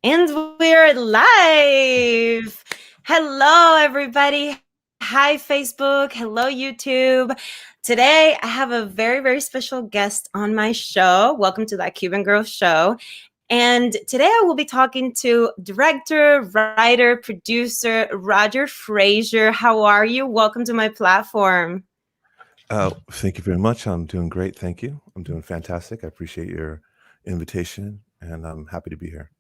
And we're live. Hello, everybody. Hi, Facebook. Hello, YouTube. Today, I have a very, very special guest on my show. Welcome to that Cuban Girl Show. And today, I will be talking to director, writer, producer Roger Frazier. How are you? Welcome to my platform. Thank you very much. I'm doing great. Thank you. I'm doing fantastic. I appreciate your invitation, and I'm happy to be here.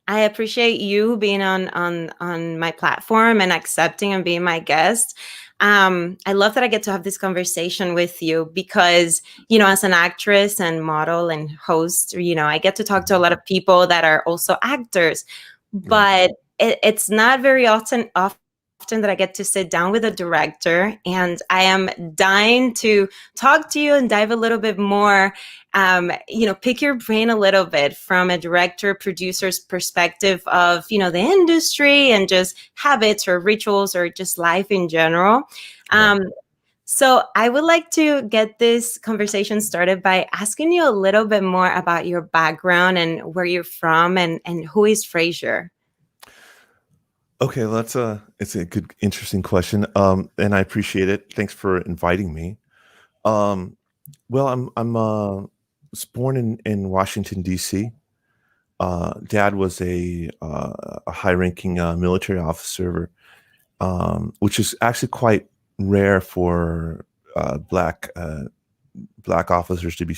I appreciate you being on my platform and accepting and being my guest. I love that I get to have this conversation with you because, as an actress and model and host, I get to talk to a lot of people that are also actors, Right. but it's not very often that I get to sit down with a director, and I am dying to talk to you and dive a little bit more, pick your brain a little bit from a director producer's perspective of, the industry and just habits or rituals or just life in general. Right. So I would like to get this conversation started by asking you a little bit more about your background and where you're from and who is Frazier. Okay, well, it's a good, interesting question. And I appreciate it. Thanks for inviting me. Um, well, I'm was born in Washington D.C. Dad was a high-ranking military officer, which is actually quite rare for black officers to be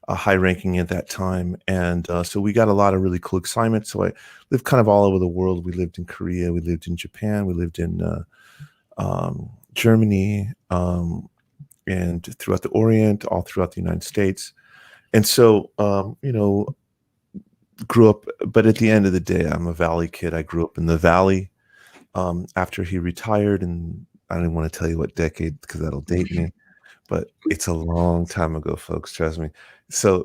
high ranking at that time. And so we got a lot of really cool assignments. So I lived kind of all over the world. We lived in Korea, we lived in Japan, we lived in Germany, and throughout the Orient, all throughout the United States. And so, grew up, but at the end of the day, I'm a Valley kid. I grew up in the Valley. After he retired, and I don't want to tell you what decade because that'll date me, but it's a long time ago, folks. Trust me. So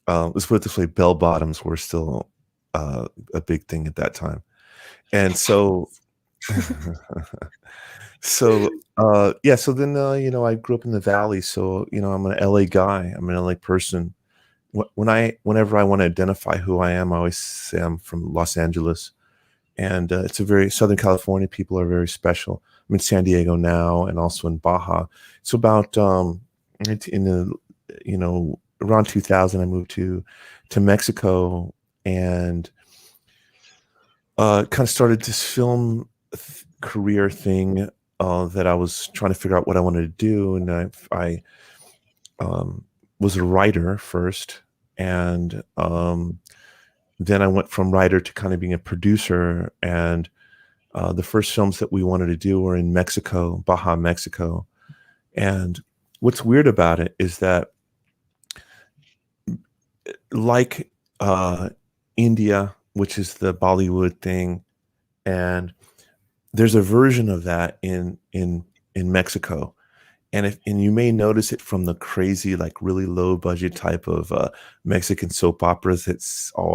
let's put it this way: bell bottoms were still a big thing at that time, and so, yeah. So then, I grew up in the Valley, so I'm an LA guy. I'm an LA person. Whenever I want to identify who I am, I always say I'm from Los Angeles, and it's a very Southern California. People are very special. I'm in San Diego now, and also in Baja. So about in the around 2000, I moved to Mexico and kind of started this film career thing that I was trying to figure out what I wanted to do, and I was a writer first, and then I went from writer to kind of being a producer. And the first films that we wanted to do were in Mexico, Baja, Mexico. And what's weird about it is that, like India, which is the Bollywood thing, and there's a version of that in Mexico. And you may notice it from the crazy, like really low budget type of Mexican soap operas.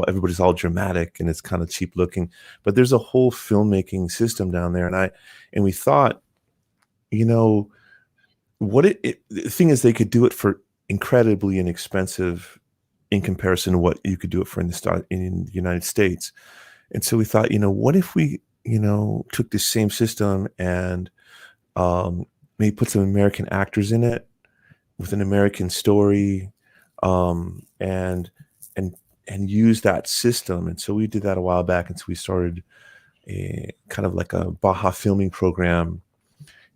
Everybody's all dramatic and it's kind of cheap looking, but there's a whole filmmaking system down there. And we thought, the thing is, they could do it for incredibly inexpensive in comparison to what you could do it for in the United States. And so we thought, what if we, took the same system and maybe put some American actors in it with an American story, and use that system. And so we did that a while back. And so we started a kind of like a Baja filming program.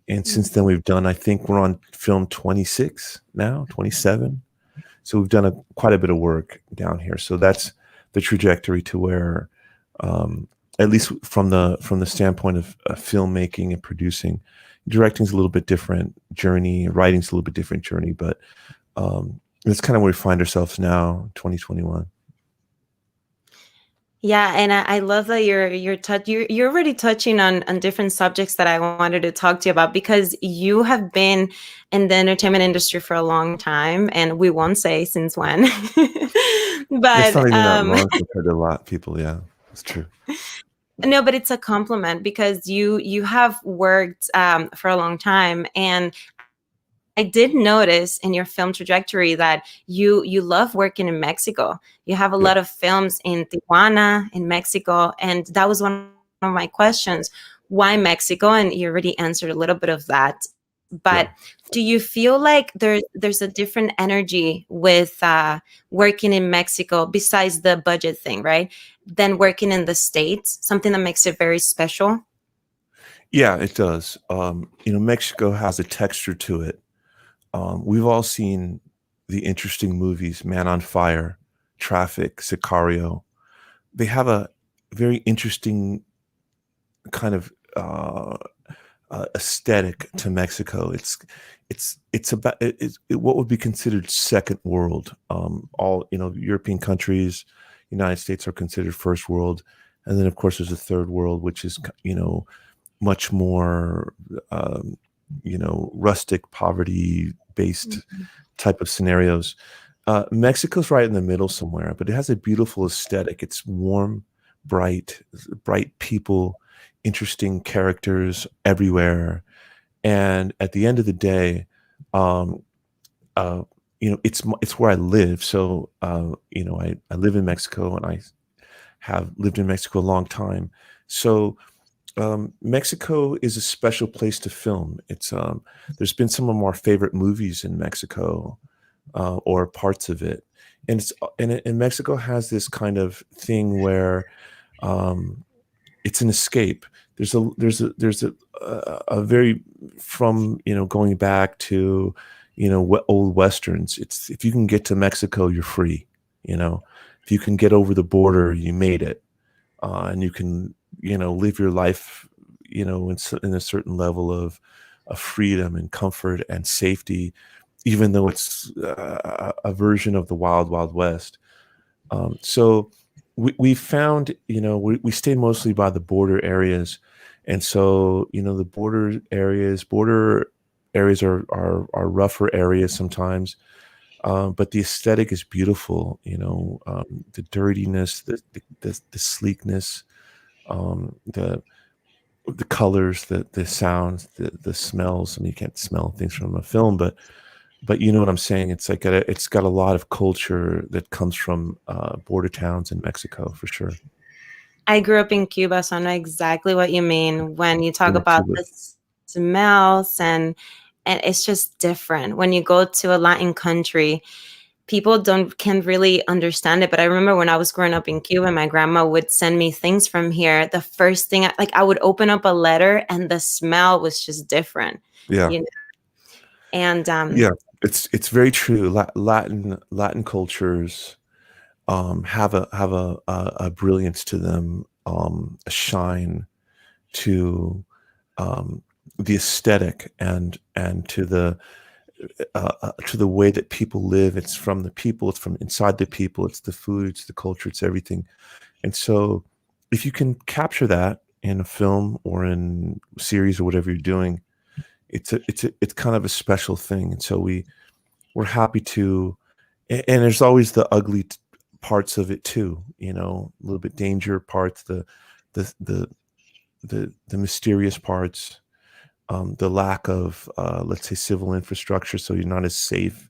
And since then we've done, I think we're on film 26 now, 27. So we've done quite a bit of work down here. So that's the trajectory to where, at least from the standpoint of filmmaking and producing, directing is a little bit different journey, writing's a little bit different journey, but that's kind of where we find ourselves now, 2021. Yeah, and I love that you're already touching on different subjects that I wanted to talk to you about, because you have been in the entertainment industry for a long time, and we won't say since when. It's not But even that long compared to a lot of people. Yeah, it's true. no, but it's a compliment because you have worked for a long time, and I did notice in your film trajectory that you love working in Mexico. You have a Yeah, lot of films in Tijuana, in Mexico, and that was one of my questions. Why Mexico? And you already answered a little bit of that. But yeah. do you feel like there's a different energy with working in Mexico besides the budget thing, right? Than working in the States, something that makes it very special? Yeah, it does. Mexico has a texture to it. We've all seen the interesting movies, Man on Fire, Traffic, Sicario. They have a very interesting kind of aesthetic to Mexico. It's about what would be considered second world. All European countries, United States are considered first world, and then of course there's a third world, which is much more rustic, poverty based Mhm. type of scenarios. Mexico's right in the middle somewhere, but it has a beautiful aesthetic. It's warm, bright people, interesting characters everywhere. And at the end of the day, um, it's where I live. So, I live in Mexico, and I have lived in Mexico a long time. So, Mexico is a special place to film. There's been some of our favorite movies in Mexico, or parts of it, and Mexico has this kind of thing where, um, it's an escape. There's a very, from going back to old westerns. It's, if you can get to Mexico, you're free. You know, if you can get over the border, you made it, and you can live your life in a certain level of freedom and comfort and safety, even though it's a version of the wild wild west. So we found, we stayed mostly by the border areas, and so the border areas are rougher areas sometimes, but the aesthetic is beautiful. The dirtiness, the sleekness, the colors, the sounds, the smells. I mean, you can't smell things from a film, but you know what I'm saying. It's like it's got a lot of culture that comes from border towns in Mexico for sure. I grew up in Cuba, so I know exactly what you mean when you talk Yeah, about Cuba. the smells, and it's just different. When you go to a Latin country, people don't can really understand it. But I remember when I was growing up in Cuba, my grandma would send me things from here. The first thing, I would open up a letter, and the smell was just different, Yeah, you know. And yeah. It's very true. Latin cultures have a brilliance to them, a shine to um, the aesthetic, and to the way that people live. It's from the people. It's from inside the people. It's the food. It's the culture. It's everything. And so, if you can capture that in a film or in series or whatever you're doing, it's kind of a special thing. And so we're happy to. And there's always the ugly parts of it too. A little bit danger parts, the the the mysterious parts, the lack of, let's say, civil infrastructure, so you're not as safe,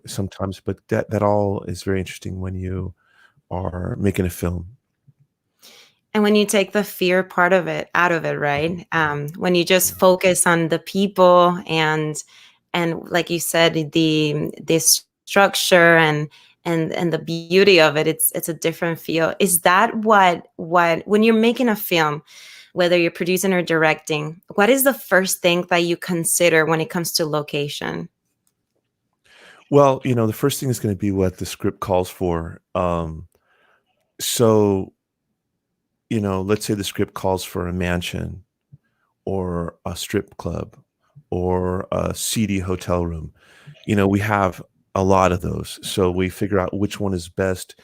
sometimes. But that all is very interesting when you are making a film. And when you take the fear part of it out of it, right? When you just focus on the people, and like you said, the structure, and the beauty of it, it's a different feel. Is that what when you're making a film, whether you're producing or directing, what is the first thing that you consider when it comes to location? Well, the first thing is going to be what the script calls for. So, let's say the script calls for a mansion or a strip club or a seedy hotel room. We have a lot of those. So we figure out which one is best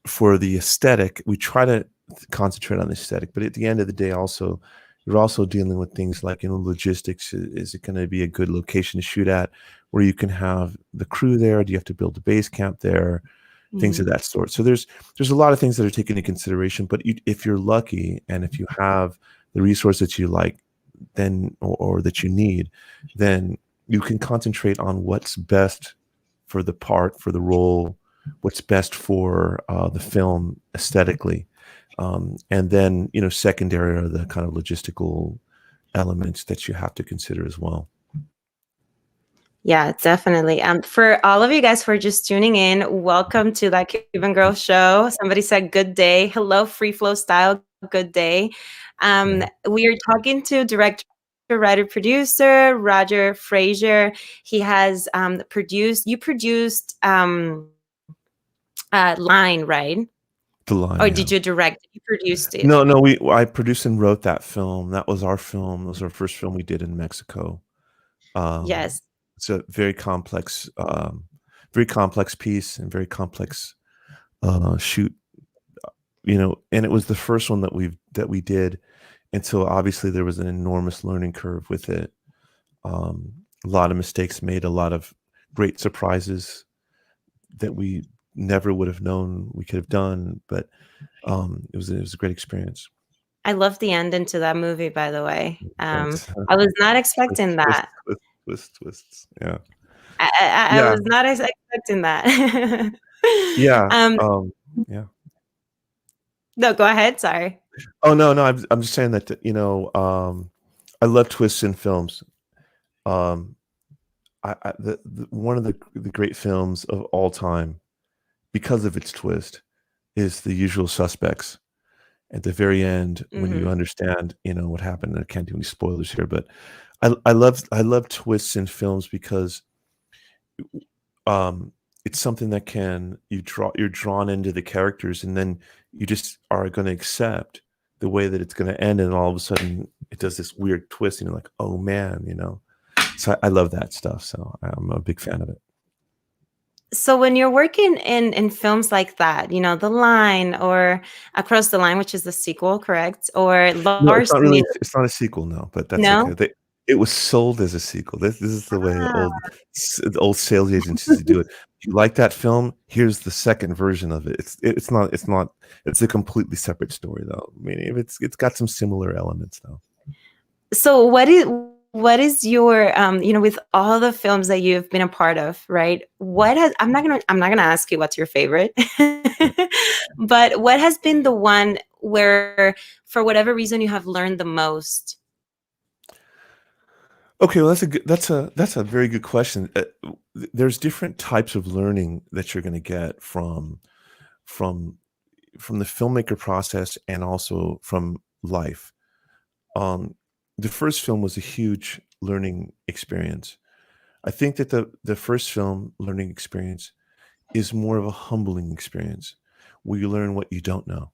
for the aesthetic. We try to concentrate on the aesthetic, but at the end of the day, also, you're also dealing with things like, logistics. Is it going to be a good location to shoot at, where you can have the crew there? Do you have to build a base camp there? Things of Mm. that sort. So there's a lot of things that are taken into consideration. But if you're lucky, and if you have the resource that you like, then, or that you need, then you can concentrate on what's best for the part, for the role, what's best for the film aesthetically. And then, secondary are the kind of logistical elements that you have to consider as well. Yeah, definitely. For all of you guys who are just tuning in, welcome to that Cuban Girl Show. Somebody said good day. Hello, free flow style. Good day. We are talking to director, writer, producer Roger Frazier. He has you produced Line, right? The Line, Or yeah. did you direct? You produced it. No, I produced and wrote that film. That was our film. It was our first film we did in Mexico. Yes. It's a very complex piece and very complex shoot. And it was the first one that we did, and so obviously there was an enormous learning curve with it. A lot of mistakes made, a lot of great surprises that we never would have known we could have done, but it was a great experience. I love the ending to that movie, by the way. Thanks. I was not expecting Twist, that. twists. Yeah. I Yeah. was not expecting that. Yeah. Um, Yeah. no, go ahead. Sorry. Oh, no, I'm just saying that, I love twists in films. Um, one of the great films of all time, because of its twist, is The Usual Suspects. At the very end, when you Mhm. understand, what happened, I can't do any spoilers here, but I love twists in films because it's something that you're drawn into the characters, and then you just are going to accept the way that it's going to end, and all of a sudden it does this weird twist, and you're like, oh man, So I love that stuff. So I'm a big fan of it. So when you're working in films like that, The Line or Across the Line, which is the sequel, correct? Or No, it's not Larceny, really. It's not a sequel, no, but that's no? okay. It was sold as a sequel. This is the way Ah. the old sales agencies do it. If you like that film, here's the second version of it. It's not. It's a completely separate story, though. I mean, it's got some similar elements, though. So what is your with all the films that you've been a part of, right? I'm not gonna ask you what's your favorite, but what has been the one where for whatever reason you have learned the most? Okay, well, that's a very good question. There's different types of learning that you're going to get from from the filmmaker process and also from life. Um, the first film was a huge learning experience. I think that the first film learning experience is more of a humbling experience where you learn what you don't know.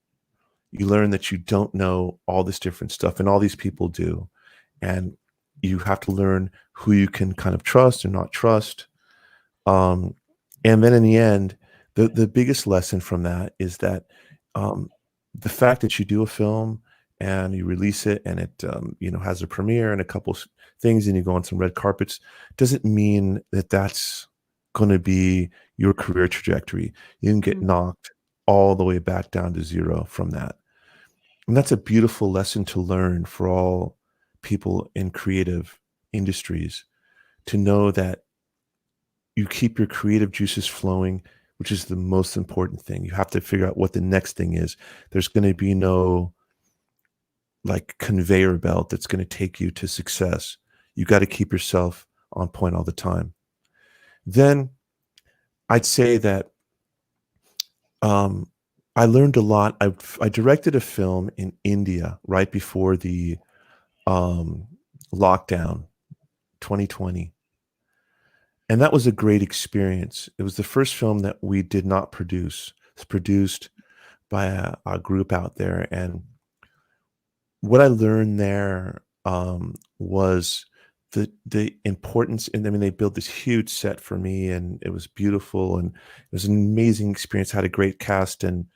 You learn that you don't know all this different stuff, and all these people do. And you have to learn who you can kind of trust or not trust. Um, and then in the end, the biggest lesson from that is that um, the fact that you do a film and you release it and it has a premiere and a couple things and you go on some red carpets doesn't mean that that's going to be your career trajectory. You can get Mm. knocked all the way back down to zero from that. And that's a beautiful lesson to learn for all people in creative industries, to know that you keep your creative juices flowing, which is the most important thing. You have to figure out what the next thing is. There's going to be no like conveyor belt that's going to take you to success. You got to keep yourself on point all the time. Then I'd say that um, I learned a lot. I directed a film in India right before the um, lockdown, 2020. And that was a great experience. It was the first film that we did not produce. It's produced by a group out there. And what I learned there was the importance. And I mean, they built this huge set for me, and it was beautiful, and it was an amazing experience. Had a great cast, and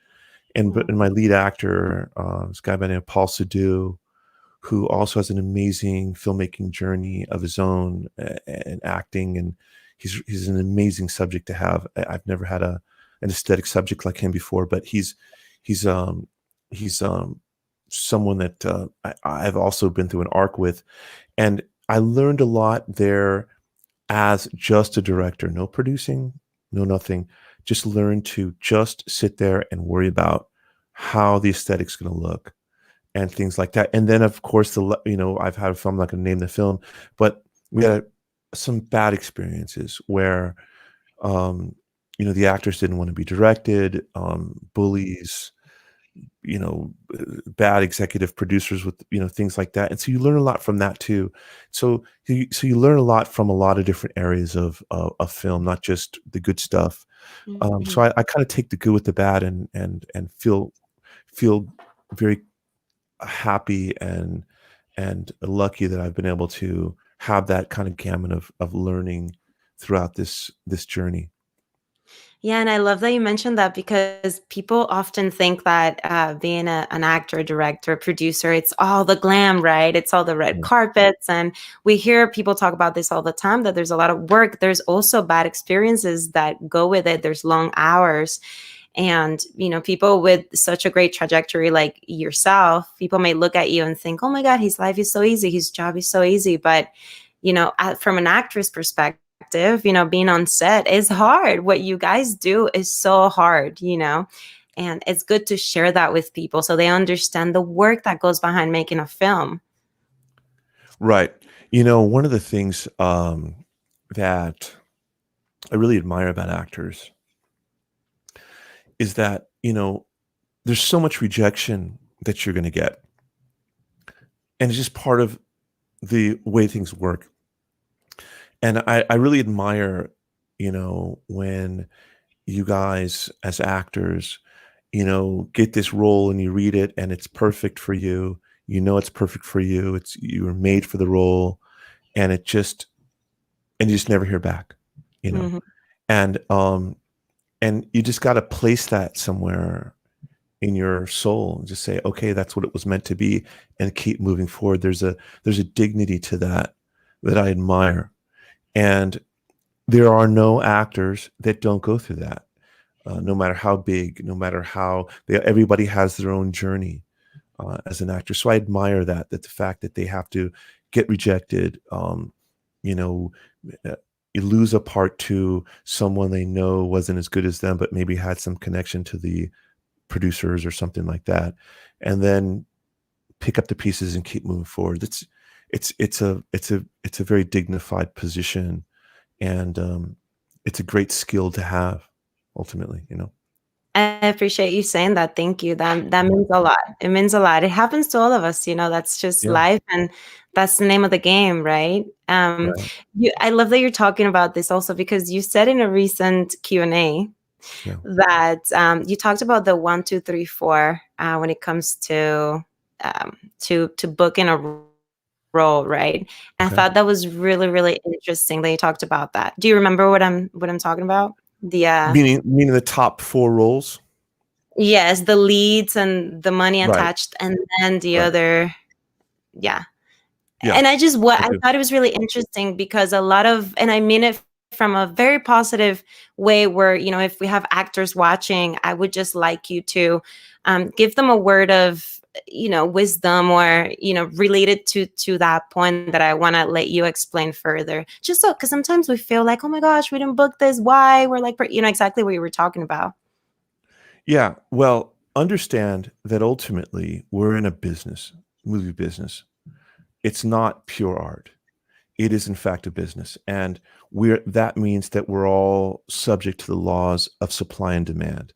my lead actor, this guy by the name of Paul Sadu, who also has an amazing filmmaking journey of his own and acting, and he's an amazing subject to have. I've never had an aesthetic subject like him before, but he's someone that I've also been through an arc with, and I learned a lot there as just a director, no producing, no nothing. Just learn to just sit there and worry about how the aesthetic's going to look and things like that. And then, of course, I've had a film, I'm not going to name the film, but we had some bad experiences where, the actors didn't want to be directed, bullies, bad executive producers with, things like that. And so you learn a lot from that too. So you learn a lot from a lot of different areas of film, not just the good stuff. So Mhm. I kind of take the good with the bad and feel very happy and lucky that I've been able to have that kind of gamut of learning throughout this journey. Yeah, and I love that you mentioned that because people often think that being an actor, director, producer, it's all the glam, right? It's all the red Yeah. carpets. And we hear people talk about this all the time, that there's a lot of work. There's also bad experiences that go with it. There's long hours. And, people with such a great trajectory like yourself, people may look at you and think, oh my God, his life is so easy. His job is so easy. But, from an actress perspective, being on set is hard. What you guys do is so hard, and it's good to share that with people so they understand the work that goes behind making a film. Right. One of the things that I really admire about actors is that, there's so much rejection that you're going to get. And it's just part of the way things work. And I really admire, when you guys as actors, get this role and you read it and it's perfect for you. It's perfect for you. You were made for the role, and you just never hear back, you know. Mhm. And and you just got to place that somewhere in your soul and just say, okay, that's what it was meant to be, and keep moving forward. There's a dignity to that I admire. And there are no actors that don't go through that. No matter how big, no matter how everybody has their own journey as an actor. So I admire that the fact that they have to get rejected, you know, uh, you lose a part to someone they know wasn't as good as them, but maybe had some connection to the producers or something like that, and then pick up the pieces and keep moving forward. It's a very dignified position, and it's a great skill to have ultimately. I appreciate you saying that. Thank you. That means a lot. It means a lot. It happens to all of us, that's just Yeah. life, and that's the name of the game, right? Right. I love that you're talking about this also because you said in a recent Q&A Yeah. that you talked about the 1, 2, 3, 4 when it comes to booking a role, right? And I Okay. thought that was really, really interesting that you talked about that. Do you remember what I'm talking about? The Meaning the top 4 roles? Yes, the leads and the money Right, attached, and then the right. other, yeah. Yeah, And I I do. thought it was really interesting because a lot of, and I mean it from a very positive way, where, if we have actors watching, I would just like you to give them a word of, wisdom, or, related to that point that I want to let you explain further. Just so, because sometimes we feel like, oh my gosh, we didn't book this. Why? We're like, exactly what you were talking about. Yeah, well, understand that ultimately we're in a business, movie business. It's not pure art. It is in fact a business, and that means that we're all subject to the laws of supply and demand,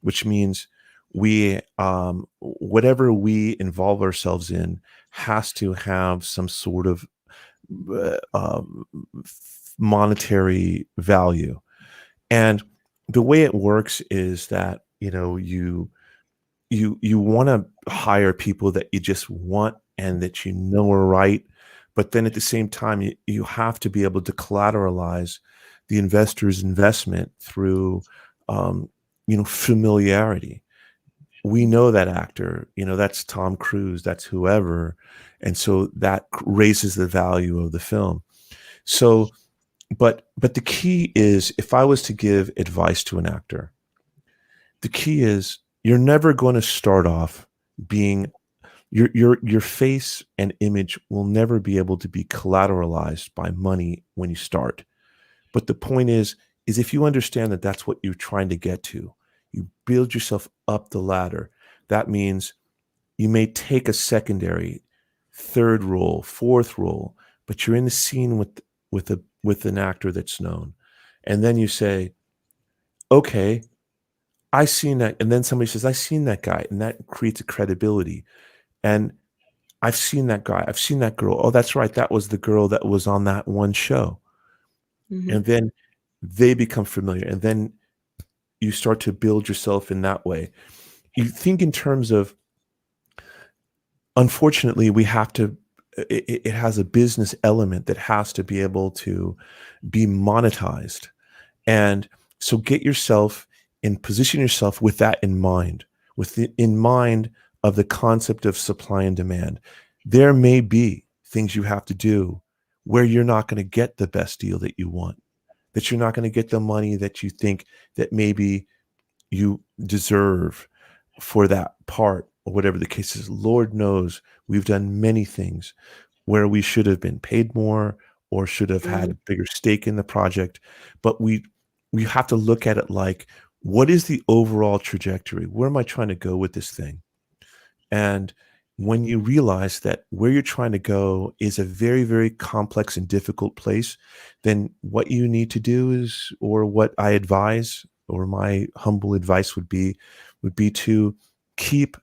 which means whatever we involve ourselves in has to have some sort of uh, um, monetary value. And the way it works is that you want to hire people that you just want and that are right, but then at the same time you have to be able to collateralize the investor's investment through familiarity. We know that actor, that's Tom Cruise, that's whoever, and so that raises the value of the film. So but the key is, if I was to give advice to an actor, the key is you're never going to start off being your face and image will never be able to be collateralized by money when you start. But the point is if you understand that that's what you're trying to get to, you build yourself up the ladder. That means you may take a secondary, third role, fourth role, but you're in the scene with an actor that's known. And then you say, okay, I seen that. And then somebody says, I seen that guy. And that creates a credibility. And I've seen that guy. I've seen that girl. Oh, that's right. That was the girl that was on that one show. Mm-hmm. And then they become familiar. And then you start to build yourself in that way. You think in terms of, unfortunately, we have to, it has a business element that has to be able to be monetized. And so get yourself and position yourself with that in mind, in mind of the concept of supply and demand. There may be things you have to do where you're not going to get the best deal that you want, that you're not going to get the money that you think that maybe you deserve for that part, or whatever the case is. Lord knows we've done many things where we should have been paid more or should have had a bigger stake in the project. But we have to look at it like, what is the overall trajectory? Where am I trying to go with this thing? And when you realize that where you're trying to go is a very, very complex and difficult place, then what you need to do is, or what I advise, or my humble advice would be to keep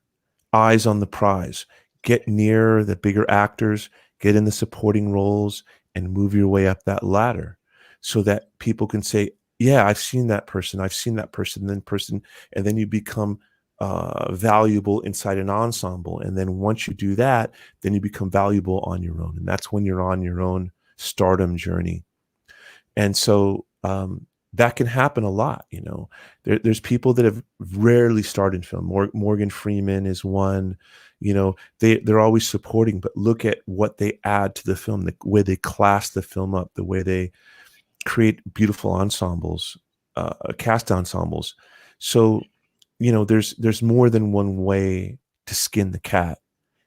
eyes on the prize, get near the bigger actors, get in the supporting roles, and move your way up that ladder so that people can say, yeah, I've seen that person, and then you become valuable inside an ensemble. And then once you do that, then you become valuable on your own. And that's when you're on your own stardom journey. And so that can happen a lot. You know, there's people that have rarely started film. Morgan Freeman is one. You know, they're always supporting, but look at what they add to the film, the way they class the film up, the way they create beautiful ensembles, cast ensembles. So, you know, there's more than one way to skin the cat.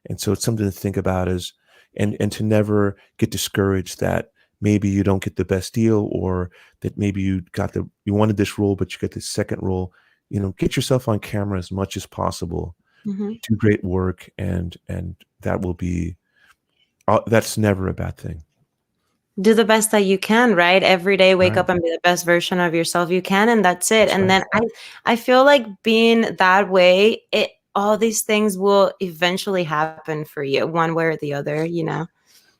And so it's something to think about, and to never get discouraged that maybe you don't get the best deal, or that maybe you wanted this role, but you got this second role. You know, get yourself on camera as much as possible, do great work, and that will be, that's never a bad thing. Do the best that you can, right? Every day, wake up and be the best version of yourself you can, and that's it. And then I feel like being that way, all these things will eventually happen for you, one way or the other, you know.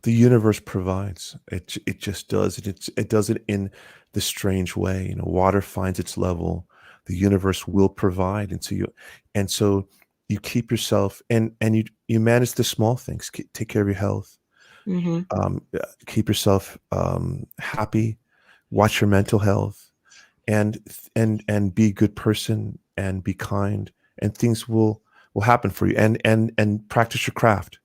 The universe provides. It just does. It does it in the strange way. You know, water finds its level. The universe will provide, and so you keep yourself, and you manage the small things. Take care of your health. Keep yourself happy. Watch your mental health, and be a good person, and be kind, and things will happen for you. And practice your craft.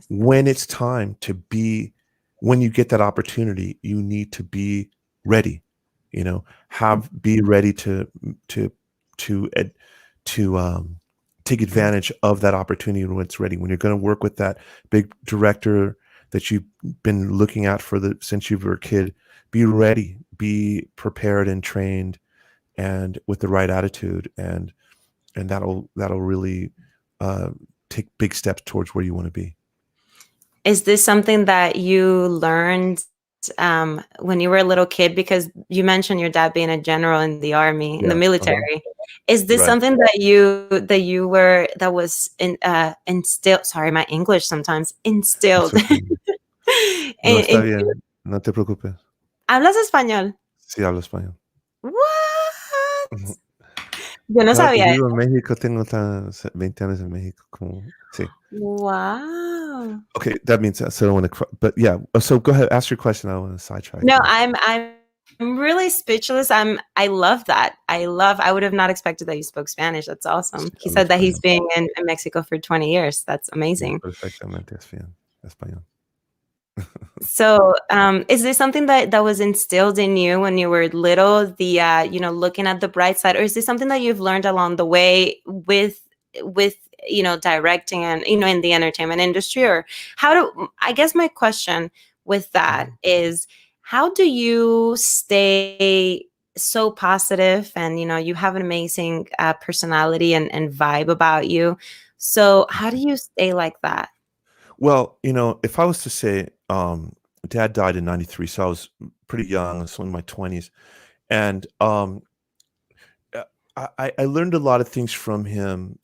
When it's time to be, when you get that opportunity, you need to be ready. You know, be ready to take advantage of that opportunity when it's ready. When you're going to work with that big director that you've been looking at since you were a kid, be ready, be prepared and trained, and with the right attitude, and that'll really take big steps towards where you want to be. Is this something that you learned when you were a little kid? Because you mentioned your dad being a general in the army, in the military. Is this something that was instilled? Sorry, my English sometimes instilled. No, está bien. No te preocupes. ¿Hablas español? Sí, hablo español. What? Yo no Claro, sabía. vivo en México, tengo 20 años en México. Sí. Wow. Okay, that means so I don't want to, but yeah. So go ahead, ask your question. I don't want to sidetrack. No, I'm really speechless. I love that. I would have not expected that you spoke Spanish. That's awesome. He said that he's been in Mexico for 20 years. That's amazing. Perfectamente español. So, is this something that was instilled in you when you were little, looking at the bright side, or is this something that you've learned along the way with directing and in the entertainment industry? Or how do I guess my question with that is, how do you stay so positive, and you have an amazing personality and vibe about you, so how do you stay like that? Well, if I was to say, dad died in 93, so I was pretty young. I was in my 20s. And uh, I learned a lot of things from him,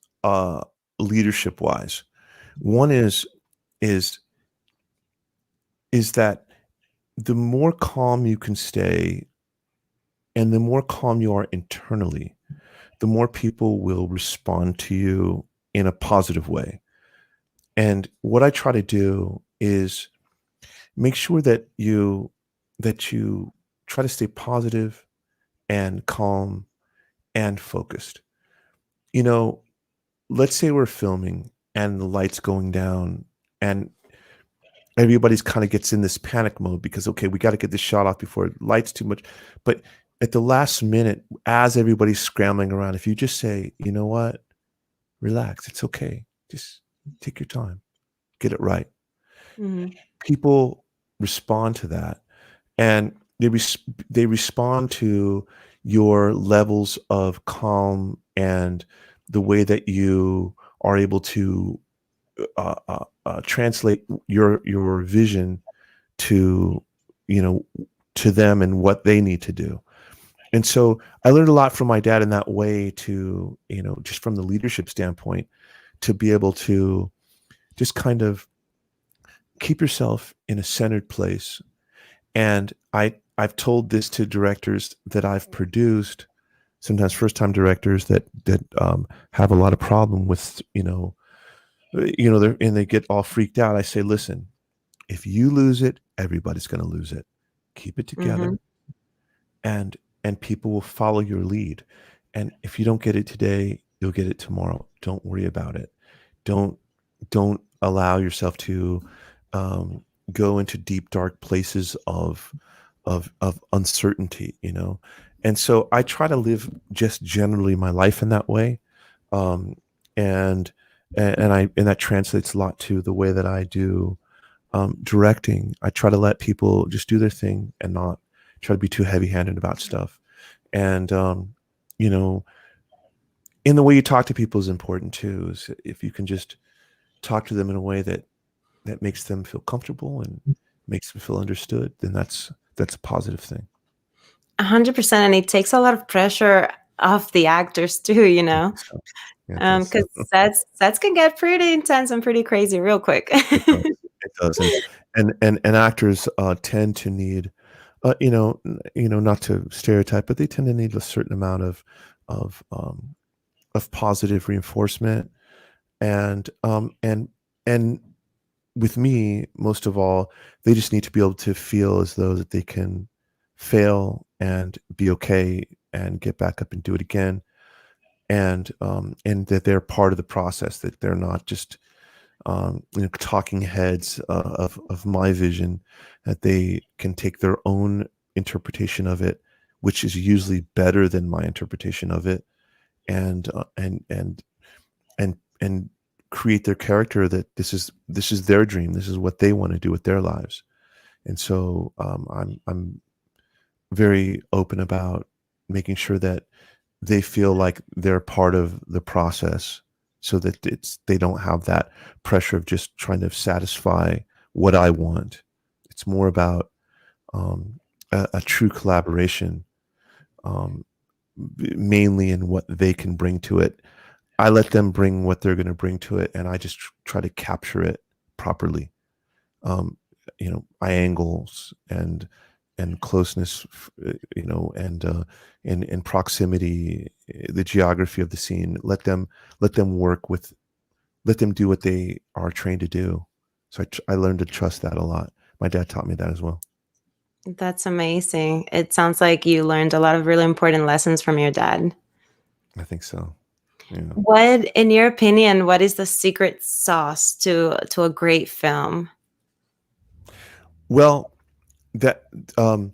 leadership wise. One is is that the more calm you can stay and the more calm you are internally, the more people will respond to you in a positive way. And what I try to do is make sure that you try to stay positive and calm and focused. You know, let's say we're filming and the lights going down and everybody's kind of gets in this panic mode because, okay, we got to get this shot off before it lights too much. But at the last minute, as everybody's scrambling around, if you just say, you know what, relax, it's okay. Just take your time, get it right. Hmm. People respond to that, and they respond to your levels of calm and the way that you are able to translate your vision to you know to them and what they need to do. And so I learned a lot from my dad in that way, to just from the leadership standpoint, to be able to just kind of keep yourself in a centered place. And I've told this to directors that I've produced, sometimes first time directors that have a lot of problem with and they get all freaked out. I say, listen, if you lose it, everybody's going to lose it. Keep it Hmm. together, and people will follow your lead. And if you don't get it today, you'll get it tomorrow. Don't worry about it. Don't don't allow yourself to um, go into deep dark places of uncertainty. And so I try to live just generally my life in that way. um, and and that translates a lot to the way that I do directing. I try to let people just do their thing and not try to be too heavy-handed about stuff. And you know, in the way you talk to people is important too. Is if you can just talk to them in a way that makes them feel comfortable and makes them feel understood, then that's a positive thing. 100%, and it takes a lot of pressure off the actors too, I think so. Yeah, it does. because sets can get pretty intense and pretty crazy real quick. It does. It does. And actors tend to need, not to stereotype, but they tend to need a certain amount of um, of positive reinforcement. And with me, most of all, they just need to be able to feel as though that they can fail and be okay and get back up and do it again, and that they're part of the process, that they're not just talking heads of my vision, that they can take their own interpretation of it, which is usually better than my interpretation of it, and and create their character, that this is their dream, this is what they want to do with their lives. And so I'm very open about making sure that they feel like they're part of the process, so that they don't have that pressure of just trying to satisfy what I want. It's more about a true collaboration, um, mainly in what they can bring to it. I let them bring what they're going to bring to it, and I just try to capture it properly. Um, eye angles and closeness, and proximity, the geography of the scene. Let them work with, let them do what they are trained to do. So I learned to trust that a lot. My dad taught me that as well. That's amazing. It sounds like you learned a lot of really important lessons from your dad. I think so. Yeah. What, in your opinion, what is the secret sauce to a great film? Well, that um,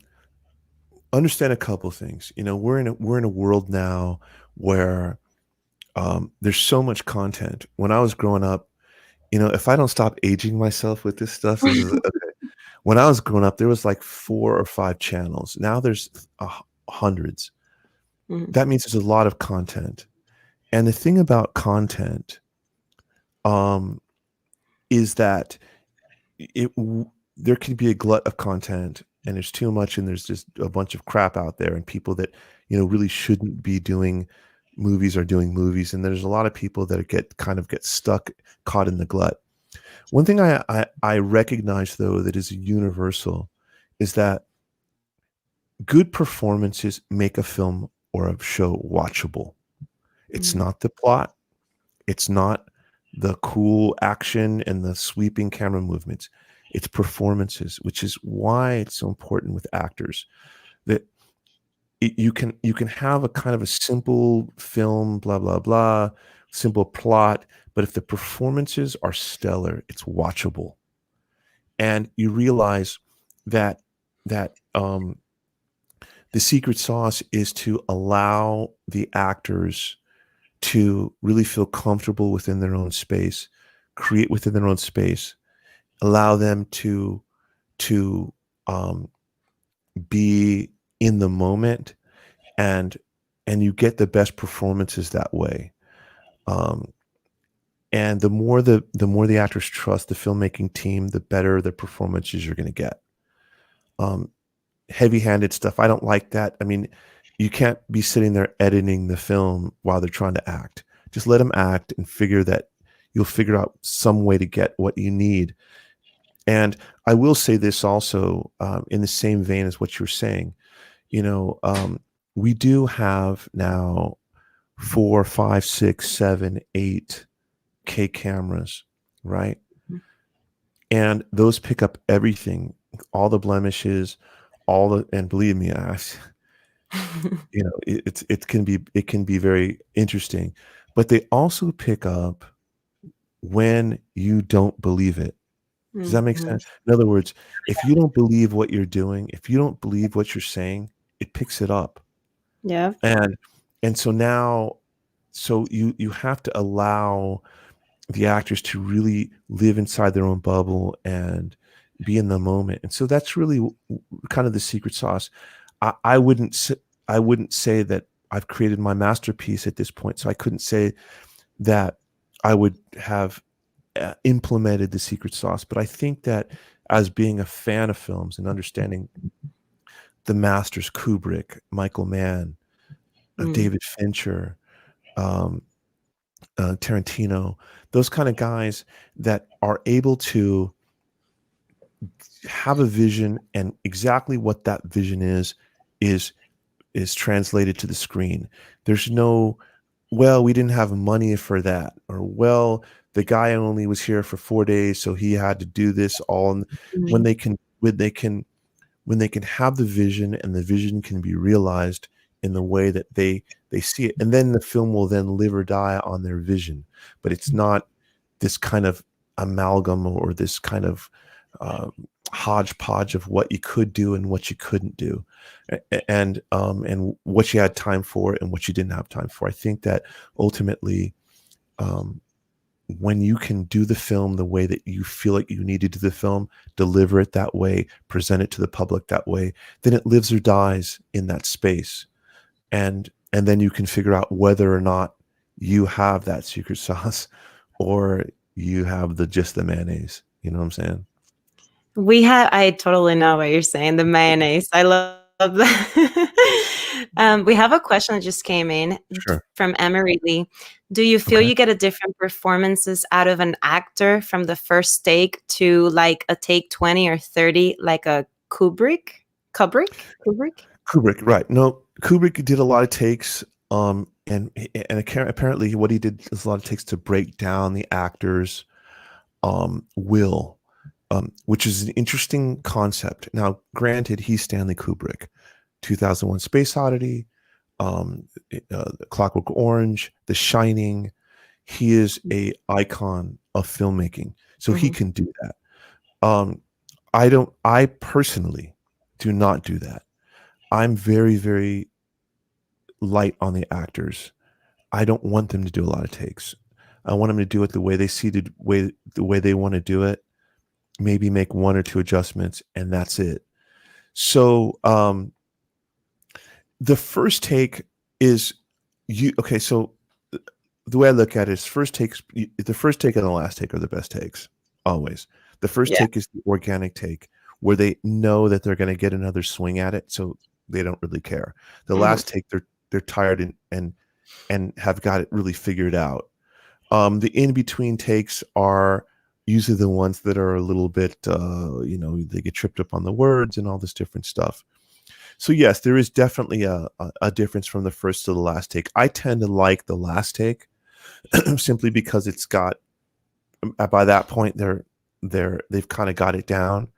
understand a couple things. We're in a world now where There's so much content. When I was growing up, if I don't stop aging myself with this stuff, this is okay. When I was growing up, there was like 4 or 5 channels. Now there's hundreds. Mhm. That means there's a lot of content. And the thing about content um, is that there can be a glut of content, and there's too much, and there's just a bunch of crap out there, and people that really shouldn't be doing movies are doing movies, and there's a lot of people that get stuck, caught in the glut. One thing I recognize, though, that is universal is that good performances make a film or a show watchable. It's Mhm. not the plot. It's not the cool action and the sweeping camera movements. It's performances, which is why it's so important with actors that you can have a kind of a simple film, blah blah blah, simple plot, but if the performances are stellar, it's watchable, and you realize that that the secret sauce is to allow the actors to really feel comfortable within their own space, create within their own space, allow them to um, be in the moment, and you get the best performances that way. Um, and the more the actors trust the filmmaking team, the better the performances you're going to get. Um, Heavy-handed stuff, I don't like that. I mean, you can't be sitting there editing the film while they're trying to act. Just let them act and figure that you'll figure out some way to get what you need. And I will say this also, in the same vein as what you're saying, you know, um, we do have now 4, 5, 6, 7, 8K cameras, right? And those pick up everything, all the blemishes, and believe me, it can be very interesting, but they also pick up when you don't believe it. Does that make Mhm. sense? In other words, if you don't believe what you're doing, if you don't believe what you're saying, it picks it up. Yeah. And so now, you have to allow the actors to really live inside their own bubble and be in the moment. And so that's really kind of the secret sauce. I wouldn't say that I've created my masterpiece at this point. So I couldn't say that I would have implemented the secret sauce. But I think that as being a fan of films and understanding the masters, Kubrick, Michael Mann, Mm. David Fincher, um, Tarantino, those kind of guys that are able to have a vision, and exactly what that vision is is translated to the screen. There's no, well, we didn't have money for that, or well, the guy only was here for 4 days, so he had to do this all. When Mhm. they can have the vision, and the vision can be realized in the way that they see it, and then the film will then live or die on their vision. But it's not this kind of amalgam, or this kind of uh, hodgepodge of what you could do and what you couldn't do, and what you had time for and what you didn't have time for. I think that ultimately, um, when you can do the film the way that you feel like you need to do the film, deliver it that way, present it to the public that way, then it lives or dies in that space. And then you can figure out whether or not you have that secret sauce, or you have just the mayonnaise. You know what I'm saying? I totally know what you're saying, the mayonnaise. I love that. We have a question that just came in Sure. from Emery Lee. Do you feel Okay. you get a different performances out of an actor from the first take to like a take 20 or 30, like a Kubrick? Kubrick? Kubrick, right. No, Kubrick did a lot of takes, and apparently what he did is a lot of takes to break down the actor's will, which is an interesting concept. Now, granted, he's Stanley Kubrick, 2001: Space Odyssey, Clockwork Orange, The Shining. He is a icon of filmmaking, so he Mhm. can do that. Um, I personally do not do that. I'm very, very light on the actors. I don't want them to do a lot of takes. I want them to do it the way they see the way they want to do it. Maybe make one or two adjustments, and that's it. So the first take is you. Okay, so the way I look at it is the first take and the last take are the best takes always. The first Yeah. take is the organic take where they know that they're going to get another swing at it, so they don't really care. The Mhm. last take, they're tired and have got it really figured out. The in between takes are usually the ones that are a little bit, they get tripped up on the words and all this different stuff. So yes, there is definitely a difference from the first to the last take. I tend to like the last take simply because it's got by that point they've kind of got it down,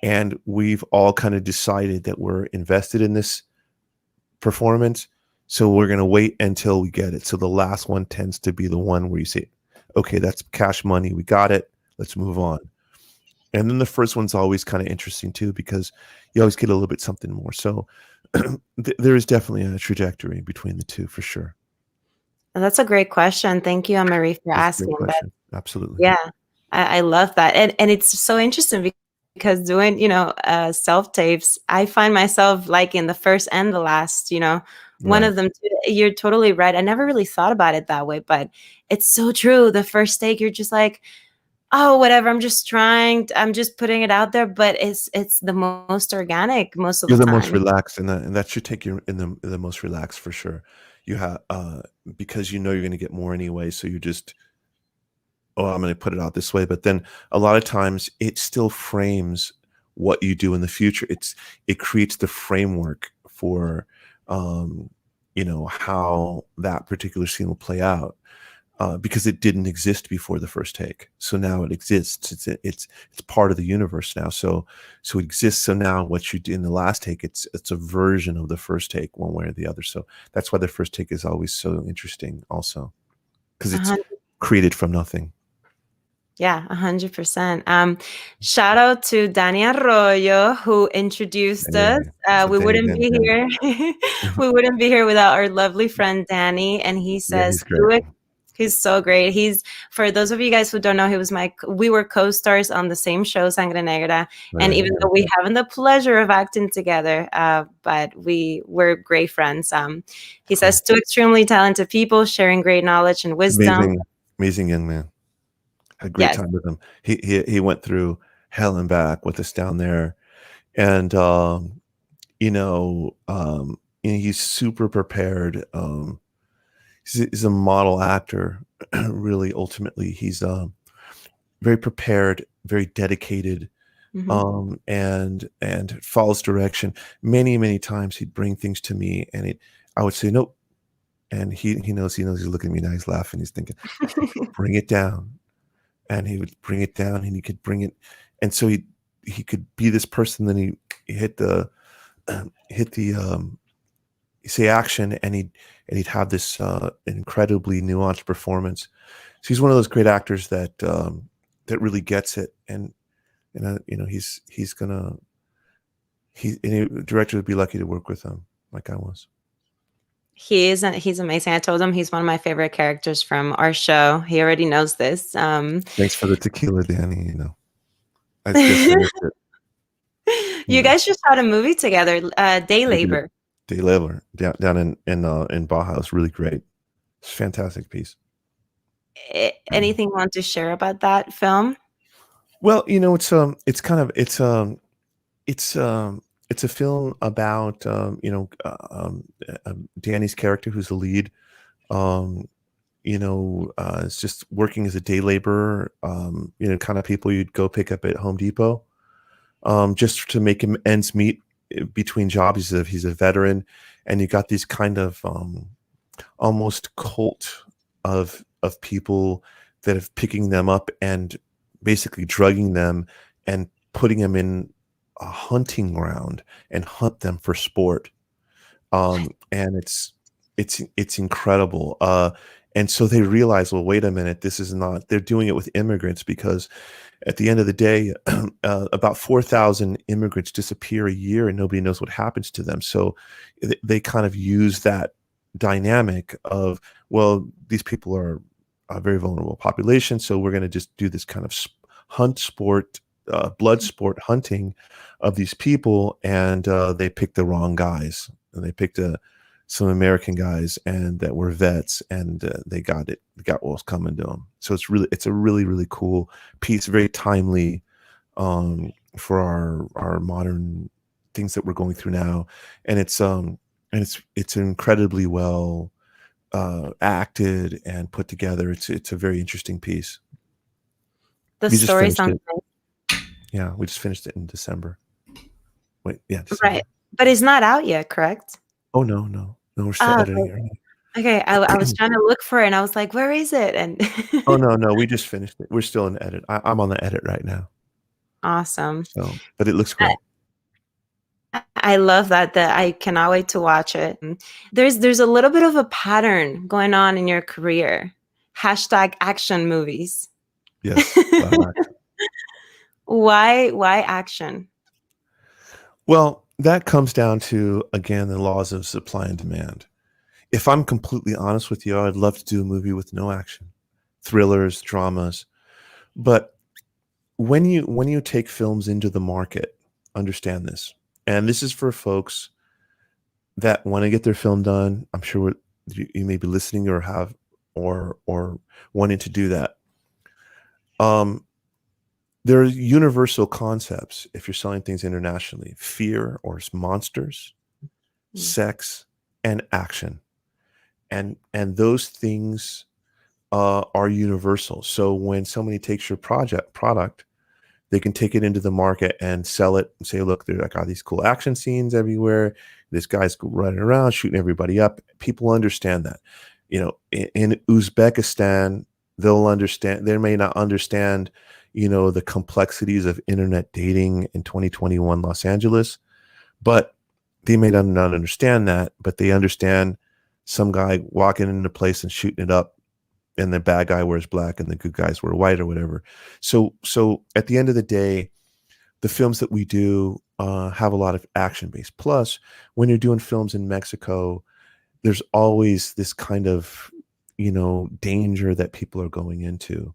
and we've all kind of decided that we're invested in this performance, so we're going to wait until we get it. So the last one tends to be the one where you say, okay, that's cash money, we got it, let's move on. And then the first one's always kind of interesting too, because you always get a little bit something more. So there is definitely a trajectory between the two for sure. That's a great question. Thank you, Anne-Marie, for It's a great asking that. question. Absolutely. Yeah, I love that. And it's so interesting because doing, self tapes, I find myself like in the first and the last, one Right. of them too. You're totally right. I never really thought about it that way, but it's so true. The first take, you're just like, oh, whatever. I'm just putting it out there, but it's the most organic most of You're the the most time. relaxed, and that should take you in the most relaxed for sure. You have because you know you're going to get more anyway, so you just, oh, I'm going to put it out this way. But then a lot of times it still frames what you do in the future. It creates the framework for how that particular scene will play out. Because it didn't exist before the first take, so now it exists. It's part of the universe now. So it exists. So now what you do in the last take, it's a version of the first take, one way or the other. So that's why the first take is always so interesting, also, because it's 100 created from nothing. Yeah, 100%. Shout out to Danny Arroyo who introduced us. Hey, so We Danny, wouldn't Danny, be Danny. here. We wouldn't be here without our lovely friend Danny. And he Yeah, says, he's great. "Do it." He's so great. For those of you guys who don't know, we were co-stars on the same show, Sangre Negra. And Right, even though right. we haven't the pleasure of acting together, but we're great friends. He Cool. says, two extremely talented people sharing great knowledge and wisdom. Amazing, amazing young man. Had a great Yes. time with him. He went through hell and back with us down there, and he's super prepared. He's a model actor. Really, ultimately, he's very prepared, very dedicated, Mhm. and follows direction. Many times he'd bring things to me, and I would say nope, and he knows he's looking at me now. He's laughing. He's thinking, bring it down, and he would bring it down, and he could bring it, and so he could be this person. Then he hit the hit the say action, and he'd have this incredibly nuanced performance. So he's one of those great actors that really gets it, and any director would be lucky to work with him like I was. He's amazing. I told him he's one of my favorite characters from our show. He already knows this. Thanks for the tequila, Danny. I just finished it. You guys just shot a movie together, Day We did. Labor. Day Leveler down in Bauhaus, really great. It's a fantastic piece. Anything you want to share about that film? Well, it's kind of it's a film about Danny's character, who's the lead. It's just working as a day laborer. Kind of people you'd go pick up at Home Depot, just to make him ends meet between jobs. He's a veteran, and you got these kind of almost cult of people that have picking them up and basically drugging them and putting them in a hunting ground and hunt them for sport. And it's incredible. And so they realize, well, wait a minute, this is not. They're doing it with immigrants because at the end of the day, about 4,000 immigrants disappear a year, and nobody knows what happens to them. So they kind of use that dynamic of, well, these people are a very vulnerable population, so we're going to just do this kind of hunt sport, blood sport hunting of these people, and they picked the wrong guys, and they picked some American guys and that were vets, and they got what was coming to them. So it's a really, really cool piece, very timely for our modern things that we're going through now, and it's incredibly well acted and put together. It's a very interesting piece. The We just story finished sounds it. Yeah, we just finished it in December. Wait, yeah, December. right, but it's not out yet, correct? Oh no, we're still Oh, editing it right now. okay. I was trying to look for it, and I was like, "Where is it?" And Oh no, we just finished it. We're still in the edit. I'm on the edit right now. awesome. So, but it looks I, great. I love that. That I cannot wait to watch it. There's a little bit of a pattern going on in your career. Hashtag action movies. Yes. Why action? Well, that comes down to, again, the laws of supply and demand. If I'm completely honest with you, I'd love to do a movie with no action, thrillers, dramas. But when you take films into the market, understand this. And this is for folks that want to get their film done. I'm sure you may be listening or have or wanting to do that. There are universal concepts if you're selling things internationally: fear or monsters, sex, and action. And those things are universal. So when somebody takes your product, they can take it into the market and sell it and say, look, I got these cool action scenes everywhere. This guy's running around shooting everybody up. People understand that. In Uzbekistan, they'll understand. They may not understand, the complexities of internet dating in 2021 Los Angeles, but they may not understand that, but they understand some guy walking into a place and shooting it up, and the bad guy wears black and the good guys wear white or whatever. So at the end of the day, the films that we do have a lot of action based. Plus, when you're doing films in Mexico, there's always this kind of, danger that people are going into.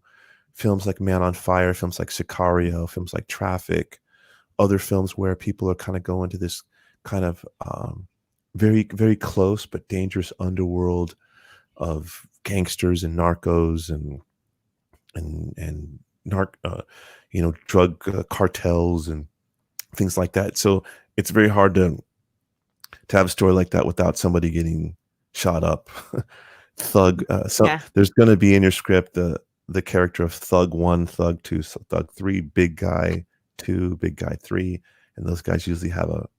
Films like Man on Fire, films like Sicario, films like Traffic, other films where people are kind of going to this kind of very, very close but dangerous underworld of gangsters and narcos and drug cartels and things like that. So it's very hard to have a story like that without somebody getting shot up. There's going to be in your script the character of Thug 1, Thug 2, Thug 3, Big Guy 2, Big Guy 3, and those guys usually have a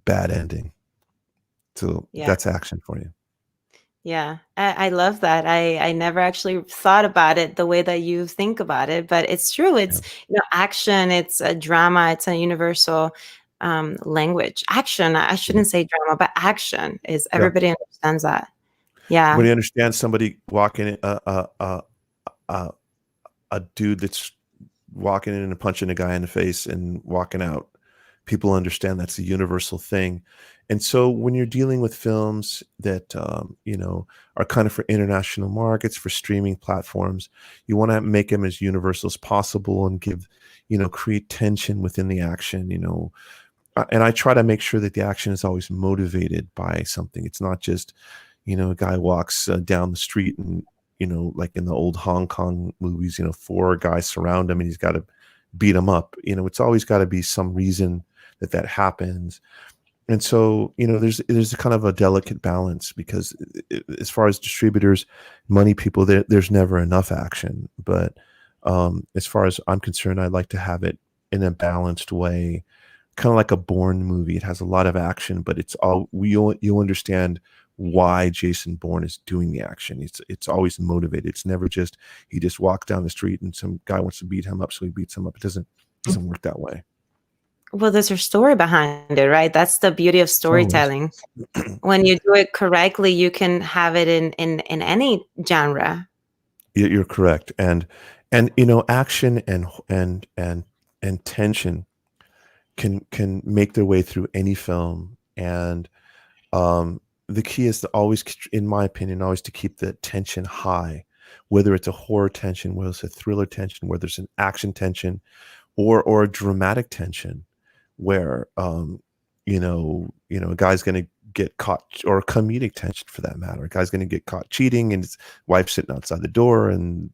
bad ending. So that's action for you. Yeah, I love that. I never actually thought about it the way that you think about it, but it's true. It's action. It's a drama. It's a universal language. Action. I shouldn't say drama, but action is everybody understands that. Yeah. When you understand somebody walking a dude that's walking in and punching a guy in the face and walking out, people understand that's a universal thing. And so when you're dealing with films that are kind of for international markets, for streaming platforms, you want to make them as universal as possible and create tension within the action. And I try to make sure that the action is always motivated by something. It's not just a guy walks down the street and like in the old Hong Kong movies, 4 guys surround him and he's got to beat him up. It's always got to be some reason that happens. And so, there's a kind of a delicate balance, because as far as distributors, money people, there's never enough action. But as far as I'm concerned, I'd like to have it in a balanced way, kind of like a Bourne movie. It has a lot of action, but you'll understand why Jason Bourne is doing the action. It's always motivated. It's never just he just walks down the street and some guy wants to beat him up, so he beats him up. It doesn't work that way. Well, there's a story behind it, right? That's the beauty of storytelling. When you do it correctly, you can have it in any genre. You're correct. And action and tension can make their way through any film. And the key is to always, in my opinion, always to keep the tension high, whether it's a horror tension, whether it's a thriller tension, whether it's an action tension, or a dramatic tension, where a guy's going to get caught, or a comedic tension for that matter. A guy's going to get caught cheating, and his wife's sitting outside the door, and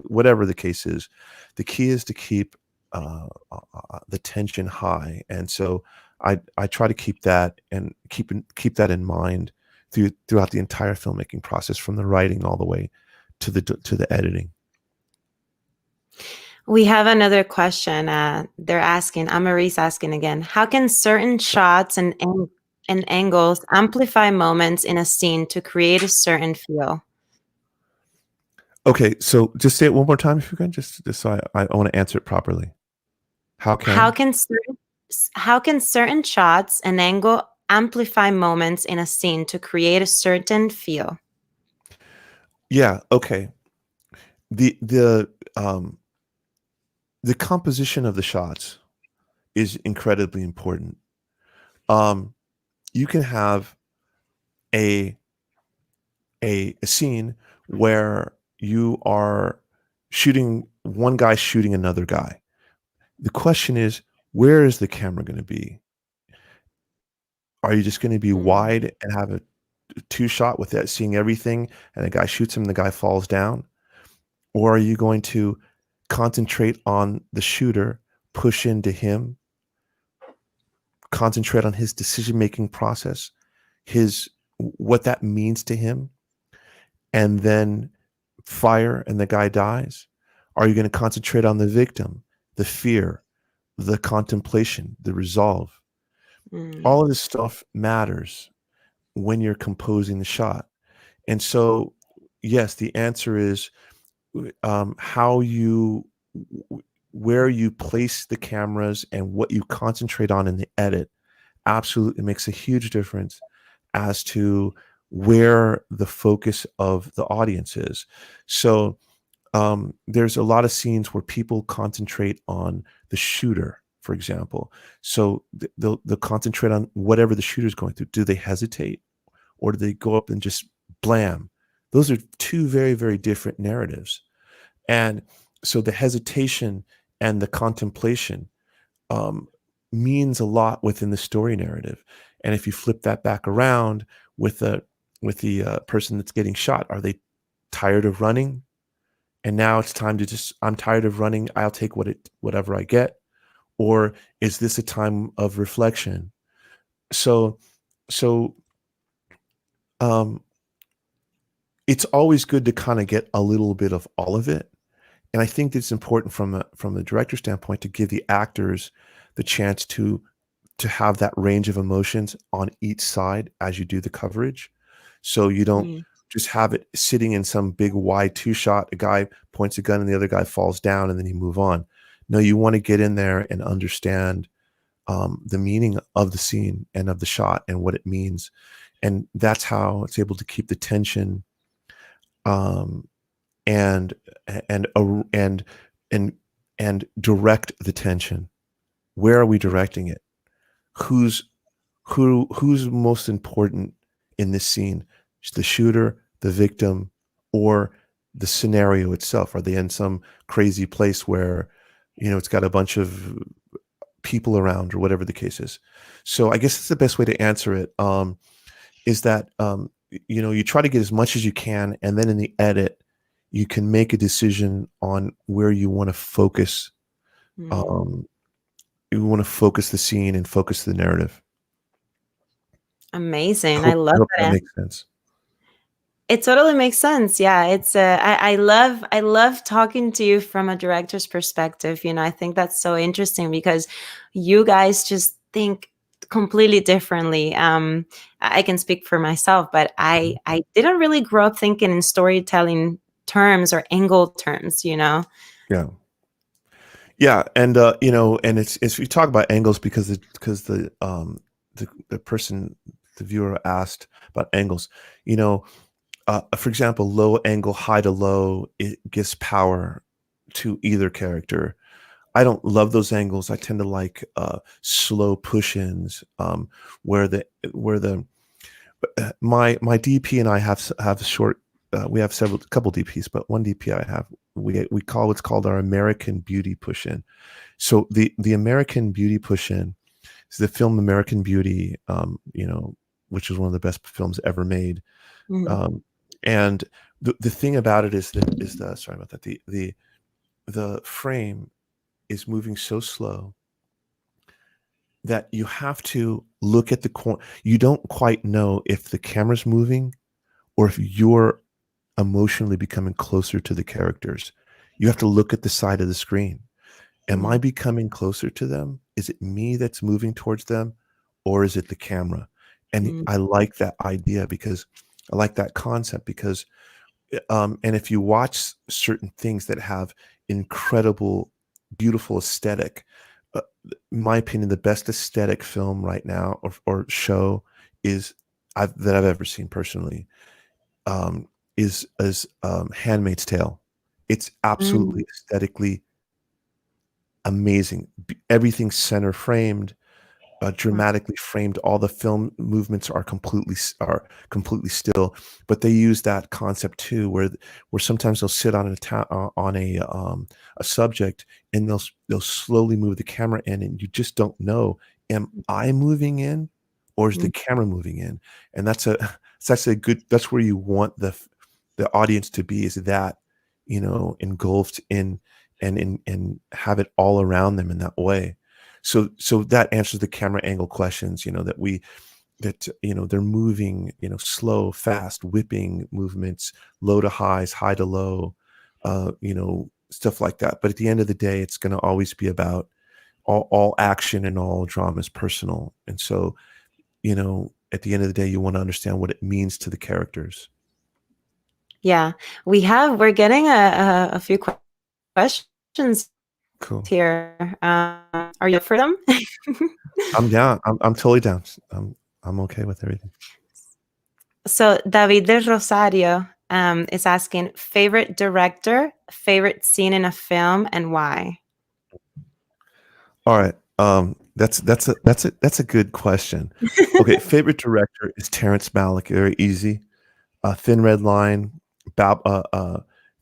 whatever the case is, the key is to keep the tension high. And so I try to keep that, and keep that in mind throughout the entire filmmaking process, from the writing all the way to the editing. We have another question. They're asking, Ameri's asking again, how can certain shots and angles amplify moments in a scene to create a certain feel? Okay, so just say it one more time if you can, just so I want to answer it properly. How can certain shots and angle amplify moments in a scene to create a certain feel? Yeah, okay. The composition of the shots is incredibly important. You can have a scene where you are shooting one guy shooting another guy. The question is, where is the camera going to be? Are you just going to be wide and have a two shot with that, seeing everything, and the guy shoots him and the guy falls down? Or are you going to concentrate on the shooter, push into him, concentrate on his decision-making process, what that means to him, and then fire and the guy dies? Are you going to concentrate on the victim, the fear, the contemplation, the resolve? All of this stuff matters when you're composing the shot. And so, yes, the answer is where you place the cameras and what you concentrate on in the edit absolutely makes a huge difference as to where the focus of the audience is. So there's a lot of scenes where people concentrate on the shooter, for example. So they'll concentrate on whatever the shooter's going through. Do they hesitate, or do they go up and just blam? Those are two very, very different narratives. And so the hesitation and the contemplation means a lot within the story narrative. And if you flip that back around with the person that's getting shot, are they tired of running? And now it's time to I'm tired of running, I'll take whatever I get. Or is this a time of reflection? So it's always good to kind of get a little bit of all of it. And I think it's important from the director's standpoint to give the actors the chance to have that range of emotions on each side as you do the coverage. So you don't just have it sitting in some big wide two shot, a guy points a gun and the other guy falls down and then you move on. No, you want to get in there and understand the meaning of the scene and of the shot and what it means. And that's how it's able to keep the tension and direct the tension. Where are we directing it? Who's most important in this scene? The shooter, the victim, or the scenario itself? Are they in some crazy place where it's got a bunch of people around, or whatever the case is? So I guess that's the best way to answer it. Is that you try to get as much as you can, and then in the edit you can make a decision on where you want to focus. You want to focus the scene and focus the narrative. Amazing. I love that. That makes sense. It totally makes sense. Yeah, it's I love talking to you from a director's perspective. I think that's so interesting because you guys just think completely differently. I can speak for myself, but I didn't really grow up thinking in storytelling terms or angle terms. Yeah, and and it's we talk about angles because the person, the viewer, asked about angles. For example, low angle, high to low, it gives power to either character. I don't love those angles. I tend to like slow push-ins, where the My DP and I have short. We have couple DPs, but one DP I have, we call what's called our American Beauty push-in. So the American Beauty push-in is the film American Beauty, which is one of the best films ever made. Mhm. And the thing about it is the sorry about that, the frame is moving so slow that you have to look at the corner. You don't quite know if the camera's moving or if you're emotionally becoming closer to the characters. You have to look at the side of the screen. Am I Mhm. becoming closer to them? Is it me that's moving towards them, or is it the camera? And Mhm. I like that idea because I like that concept because and if you watch certain things that have incredible, beautiful aesthetic, in my opinion, the best aesthetic film right now or show is that I've ever seen personally, um, is Handmaid's Tale. It's Mm. absolutely aesthetically amazing. Everything's center framed, Wow. dramatically framed. All the film movements are completely still, but they use that concept too, where sometimes they'll sit on a subject and they'll slowly move the camera in, and you just don't know, am I moving in, or is the Mhm. camera moving in? And that's where you want the audience to be, is that engulfed in and have it all around them in that way. So that answers the camera angle questions, they're moving, slow, fast, whipping movements, low to highs, high to low, stuff like that. But at the end of the day, it's going to always be about all action and all drama is personal. And so, at the end of the day, you want to understand what it means to the characters. Yeah, we're getting a few questions Cool. here. Are you up for them? I'm down. I'm totally down. I'm okay with everything. So David de Rosario is asking favorite director, favorite scene in a film, and why? All right. That's a good question. Okay, favorite director is Terrence Malick. Very easy. Thin Red Line, Bab,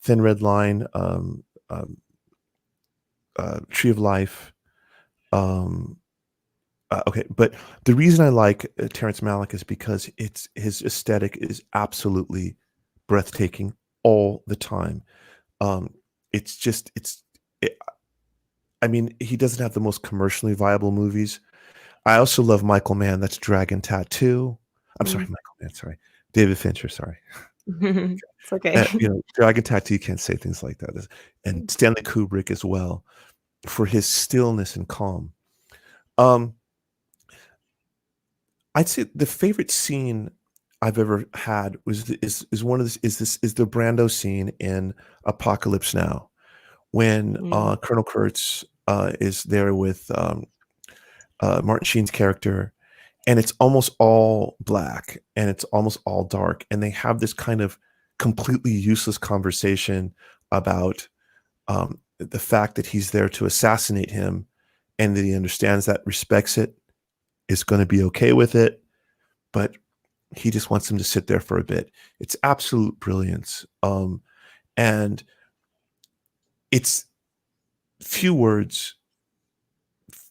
Thin Red Line, um, Tree of Life. Um, okay, but the reason I like Terrence Malick is because his aesthetic is absolutely breathtaking all the time. Um, it's just it's. It, I mean, he doesn't have the most commercially viable movies. I also love Michael Mann. That's Dragon Tattoo. I'm sorry, Mm. Michael Mann. Sorry, David Fincher. Sorry. It's okay. Dragon Tattoo, you can't say things like that. And Stanley Kubrick as well, for his stillness and calm. Um, I'd say the favorite scene I've ever had is one of is the Brando scene in Apocalypse Now, when Mm. Colonel Kurtz is there with Martin Sheen's character, and it's almost all black and it's almost all dark, and they have this kind of completely useless conversation about the fact that he's there to assassinate him, and that he understands that, respects it, is going to be okay with it, but he just wants him to sit there for a bit. It's absolute brilliance. And it's few words,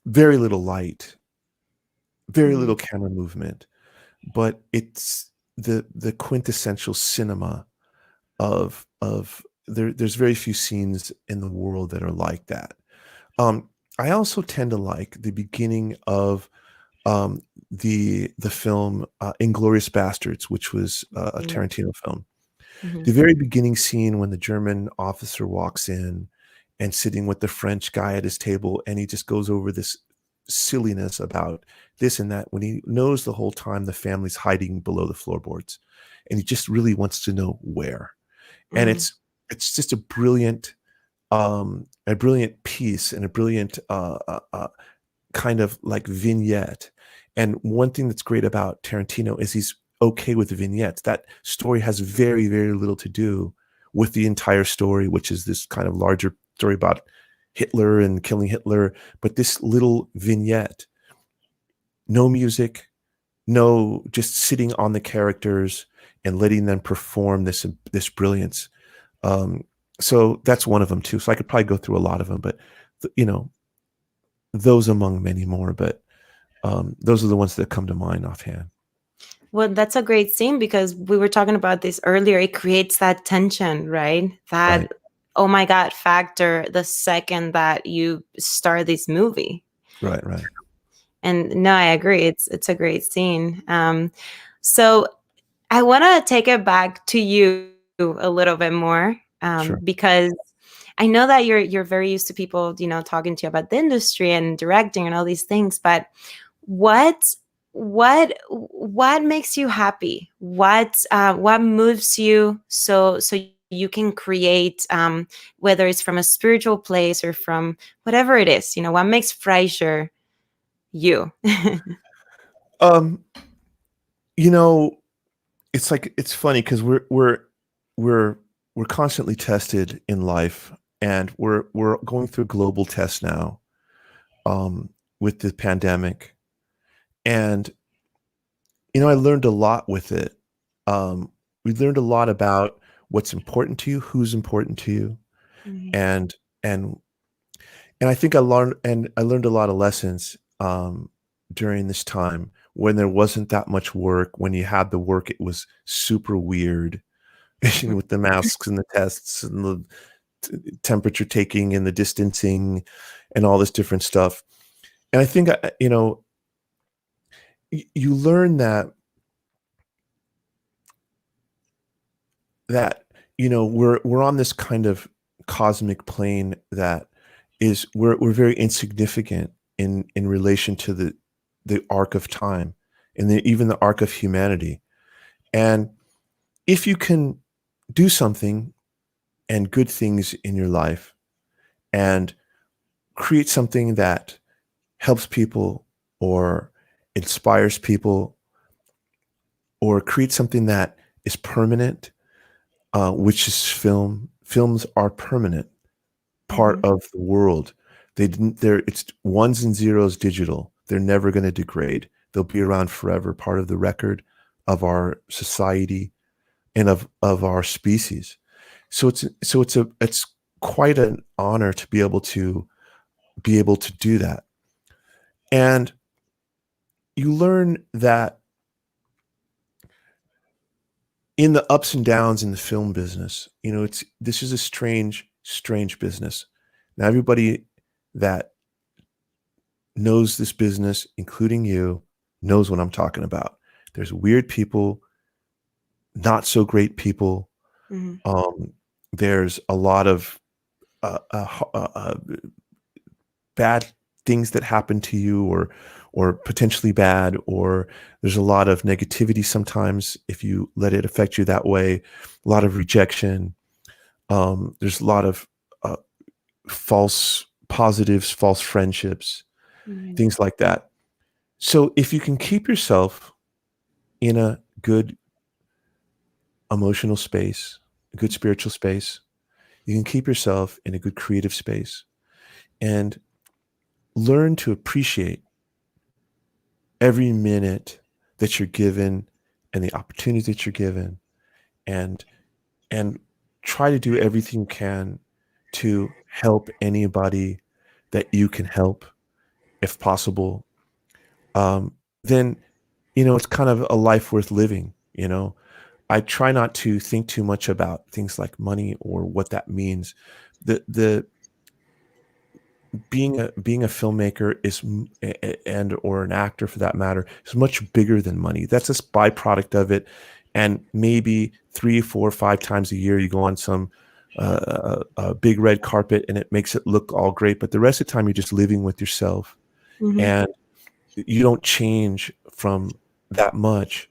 very little light, very little Mm. camera movement, but it's the quintessential cinema of there's very few scenes in the world that are like that. Um, I also tend to like the beginning of the film Inglorious Bastards, which was a Mm. Tarantino film. Mhm. The very beginning scene when the German officer walks in and sitting with the French guy at his table, and he just goes over this silliness about this and that, when he knows the whole time the family's hiding below the floorboards, and he just really wants to know where. And Mm. it's just a brilliant piece and a brilliant kind of like vignette. And one thing that's great about Tarantino is he's okay with the vignettes. That story has very, very little to do with the entire story, which is this kind of larger story about Hitler and killing Hitler. But this little vignette, no music, no, just sitting on the characters and letting them perform this brilliance. Um, so that's one of them too. So I could probably go through a lot of them, but you know, those among many more. But those are the ones that come to mind offhand. Well, that's a great scene because we were talking about this earlier. It creates that tension, right? Right, That, oh my God, factor the second that you start this movie. right, right. And no, I agree. It's a great scene. So I want to take it back to you a little bit more, Sure. because I know that you're very used to people, talking to you about the industry and directing and all these things. But what what makes you happy? What moves you so you can create, whether it's from a spiritual place or from whatever it is. What makes Frazier you? Um, you know, it's like it's funny because we're we're constantly tested in life, and we're going through a global test now, with the pandemic, and I learned a lot with it. We learned a lot about what's important to you, who's important to you, Mhm. and and I think I learned a lot of lessons during this time when there wasn't that much work. When you had the work, it was super weird with the masks and the tests and the temperature taking and the distancing and all this different stuff. And I think you learn that we're on this kind of cosmic plane that is we're very insignificant in relation to the arc of time and even the arc of humanity. And if you can do something and good things in your life and create something that helps people or inspires people or create something that is permanent, which is film. Films are permanent part Mhm. of the world. It's ones and zeros digital. They're never going to degrade. They'll be around forever, part of the record of our society and of our species. It's quite an honor to be able to do that. And you learn that in the ups and downs in the film business, this is a strange business. Now everybody that knows this business, including you, knows what I'm talking about. There's weird people, not so great people. Mhm. Um, there's a lot of bad things that happen to you, or potentially bad, or there's a lot of negativity sometimes if you let it affect you that way. A lot of rejection. There's a lot of uh, false positives, false friendships, Mhm. things like that. So if you can keep yourself in a good emotional space, a good spiritual space, you can keep yourself in a good creative space and learn to appreciate every minute that you're given and the opportunities that you're given, and and try to do everything you can to help anybody that you can help if possible. um, then it's kind of a life worth living. I try not to think too much about things like money or what that means. The being a filmmaker and or an actor for that matter is much bigger than money. That's a byproduct of it. And maybe 3, 4, 5 times a year you go on some a big red carpet and it makes it look all great. But the rest of the time you're just living with yourself, Mhm. and you don't change from that much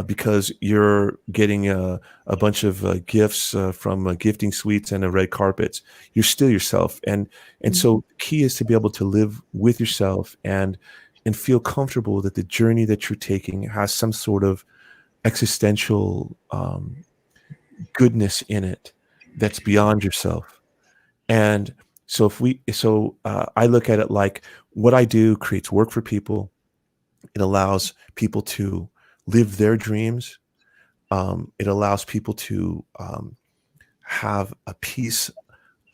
because you're getting a bunch of gifts from gifting suites and red carpets. You're still yourself, and Mhm. so the key is to be able to live with yourself and feel comfortable that the journey that you're taking has some sort of existential goodness in it that's beyond yourself. And so I look at it like what I do creates work for people, It allows people to live their dreams. It allows people to have a piece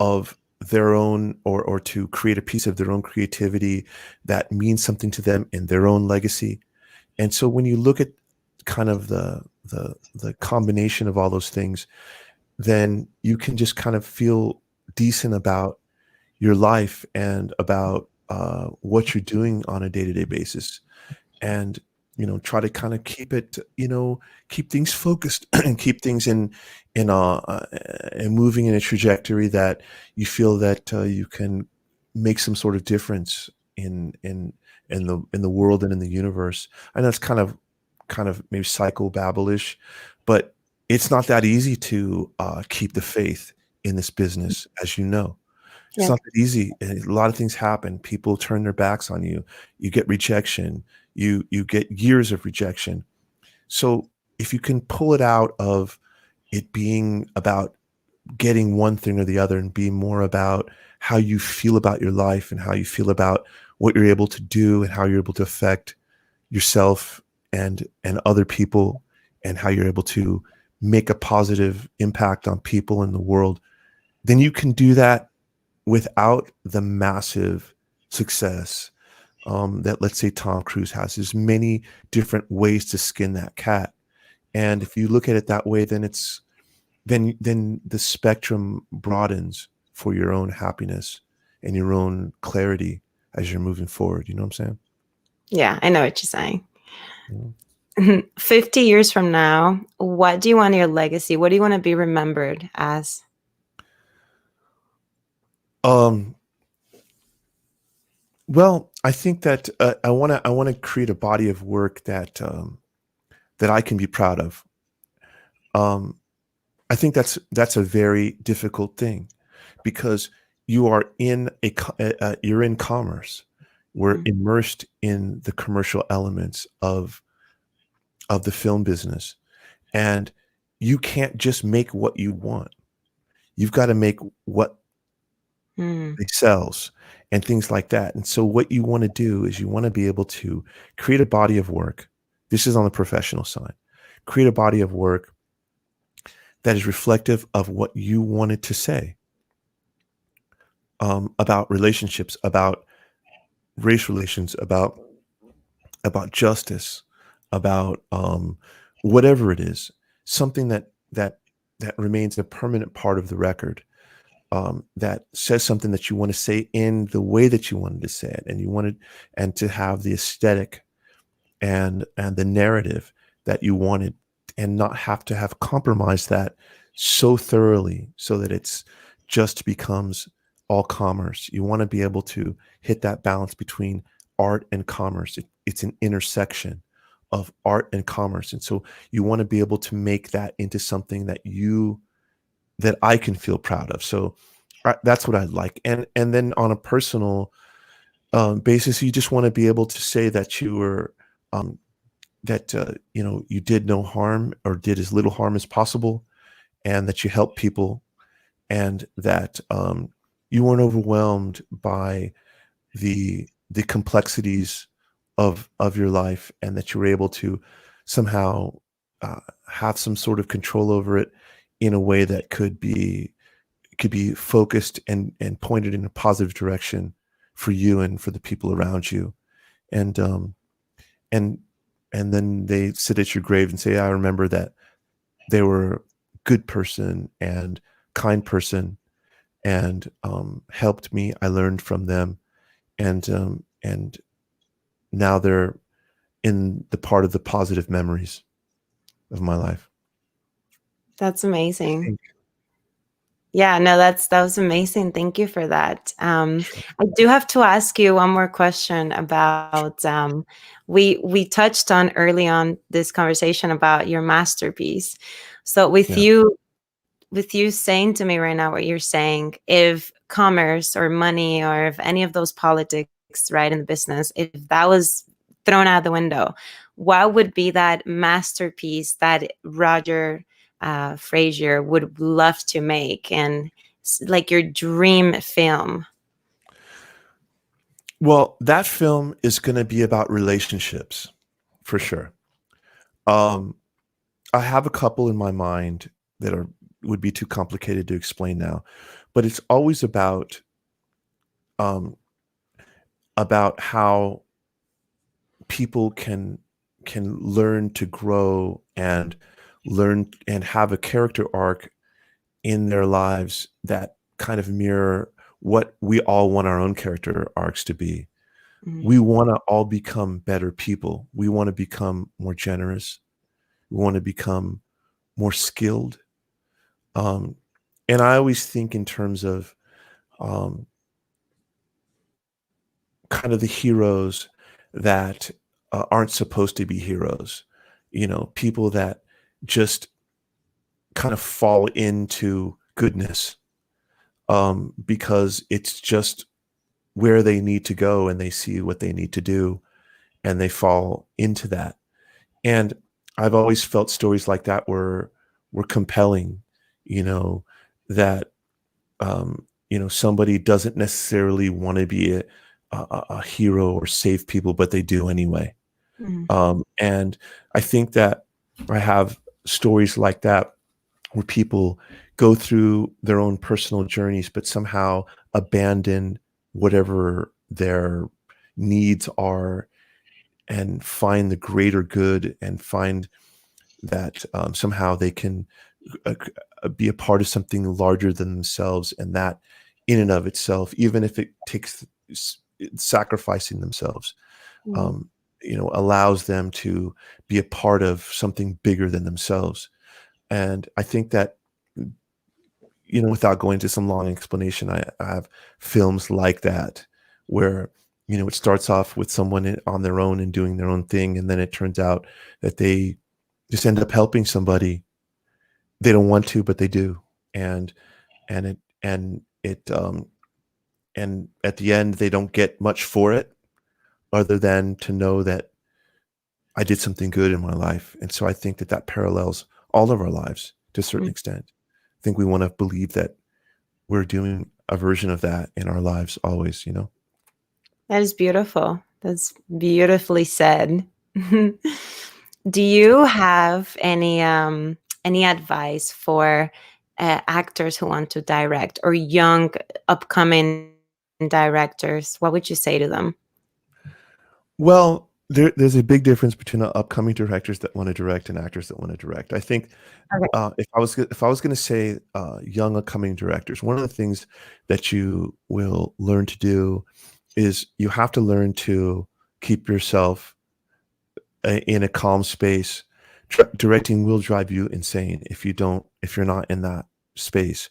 of their own, or to create a piece of their own creativity that means something to them in their own legacy. And so when you look at kind of the combination of all those things, then you can just kind of feel decent about your life and about what you're doing on a day-to-day basis. And try to kind of keep it, keep things focused and keep things in and moving in a trajectory that you feel that you can make some sort of difference in the world and in the universe. I know it's kind of maybe psychobabble-ish, but it's not that easy to keep the faith in this business, as you know. It's Yeah. not that easy. A lot of things happen. People turn their backs on you. You get rejection. You get years of rejection. So if you can pull it out of it being about getting one thing or the other and be more about how you feel about your life and how you feel about what you're able to do and how you're able to affect yourself and other people, and how you're able to make a positive impact on people in the world, then you can do that without the massive success that, let's say, Tom Cruise has. There's many different ways to skin that cat, and if you look at it that way, then the spectrum broadens for your own happiness and your own clarity as you're moving forward. You know what I'm saying? Yeah, I know what you're saying. Yeah. 50 years from now, what do you want your legacy? What do you want to be remembered as? Um, well, I think that I want to create a body of work that I can be proud of. Um, I think that's a very difficult thing, because you are you're in commerce. We're Mm. immersed in the commercial elements of the film business, and you can't just make what you want. You've got to make what Mm. it sells and things like that. And so what you want to do is you want to be able to create a body of work. This is on the professional side. Create a body of work that is reflective of what you wanted to say about relationships, about race relations, about justice, about whatever it is, something that remains a permanent part of the record, that says something that you want to say in the way that you wanted to say it, and you wanted, and to have the aesthetic and the narrative that you wanted, and not have to have compromised that so thoroughly so that it's just becomes all commerce. You want to be able to hit that balance between art and commerce. It's an intersection of art and commerce, and so you want to be able to make that into something that I can feel proud of. So that's what I'd like. And then on a personal basis, you just want to be able to say that you were um, that you did no harm, or did as little harm as possible, and that you helped people, and that you weren't overwhelmed by the complexities of your life, and that you were able to somehow have some sort of control over it in a way that could be focused and pointed in a positive direction for you and for the people around you. And and and then they sit at your grave and say, I remember that they were a good person and kind person, and helped me. I learned from them, and now they're in the part of the positive memories of my life. That's I amazing. think. Yeah, no, that was amazing. Thank you for that. Sure. I do have to ask you one more question about we touched on early on this conversation about your masterpiece. So Yeah. with you saying to me right now what you're saying, if commerce or money or if any of those politics, right, in the business, if that was thrown out the window, what would be that masterpiece that Roger Frazier would love to make, and like your dream film? Well, that film is going to be about relationships for sure. Um, I have a couple in my mind that are would be too complicated to explain now, but it's always um, about how people can learn to grow and learn and have a character arc in their lives that kind of mirror what we all want our own character arcs to be. Mhm. We want to all become better people. We want to become more generous. We want to become more skilled. Um, and I always think in terms of um, kind of the heroes that aren't supposed to be heroes, people that just kind of fall into goodness because it's just where they need to go and they see what they need to do and they fall into that. And I've always felt stories like that were compelling, you know, that somebody doesn't necessarily want to be a hero or save people, but they do anyway. Mhm. And I think that I have stories like that where people go through their own personal journeys, but somehow abandon whatever their needs are and find the greater good and find that somehow they can uh, be a part of something larger than themselves, and that in and of itself, even if it takes sacrificing themselves, Mhm. um, allows them to be a part of something bigger than themselves. And I think that, without going into some long explanation, I have films like that where, it starts off with someone on their own and doing their own thing. And then it turns out that they just end up helping somebody. They don't want to, but they do. And, and at the end, they don't get much for it other than to know that I did something good in my life. And so I think that that parallels all of our lives to a certain Mhm. extent. I think we want to believe that we're doing a version of that in our lives always. That is beautiful. That's beautifully said. Do you have any advice for actors who want to direct or young upcoming directors? What would you say to them? Well, there's a big difference between upcoming directors that want to direct and actors that want to direct. I think Okay. if I was going to say young upcoming directors, one of the things that you will learn to do is you have to learn to keep yourself in a calm space. Directing will drive you insane if you're not in that space,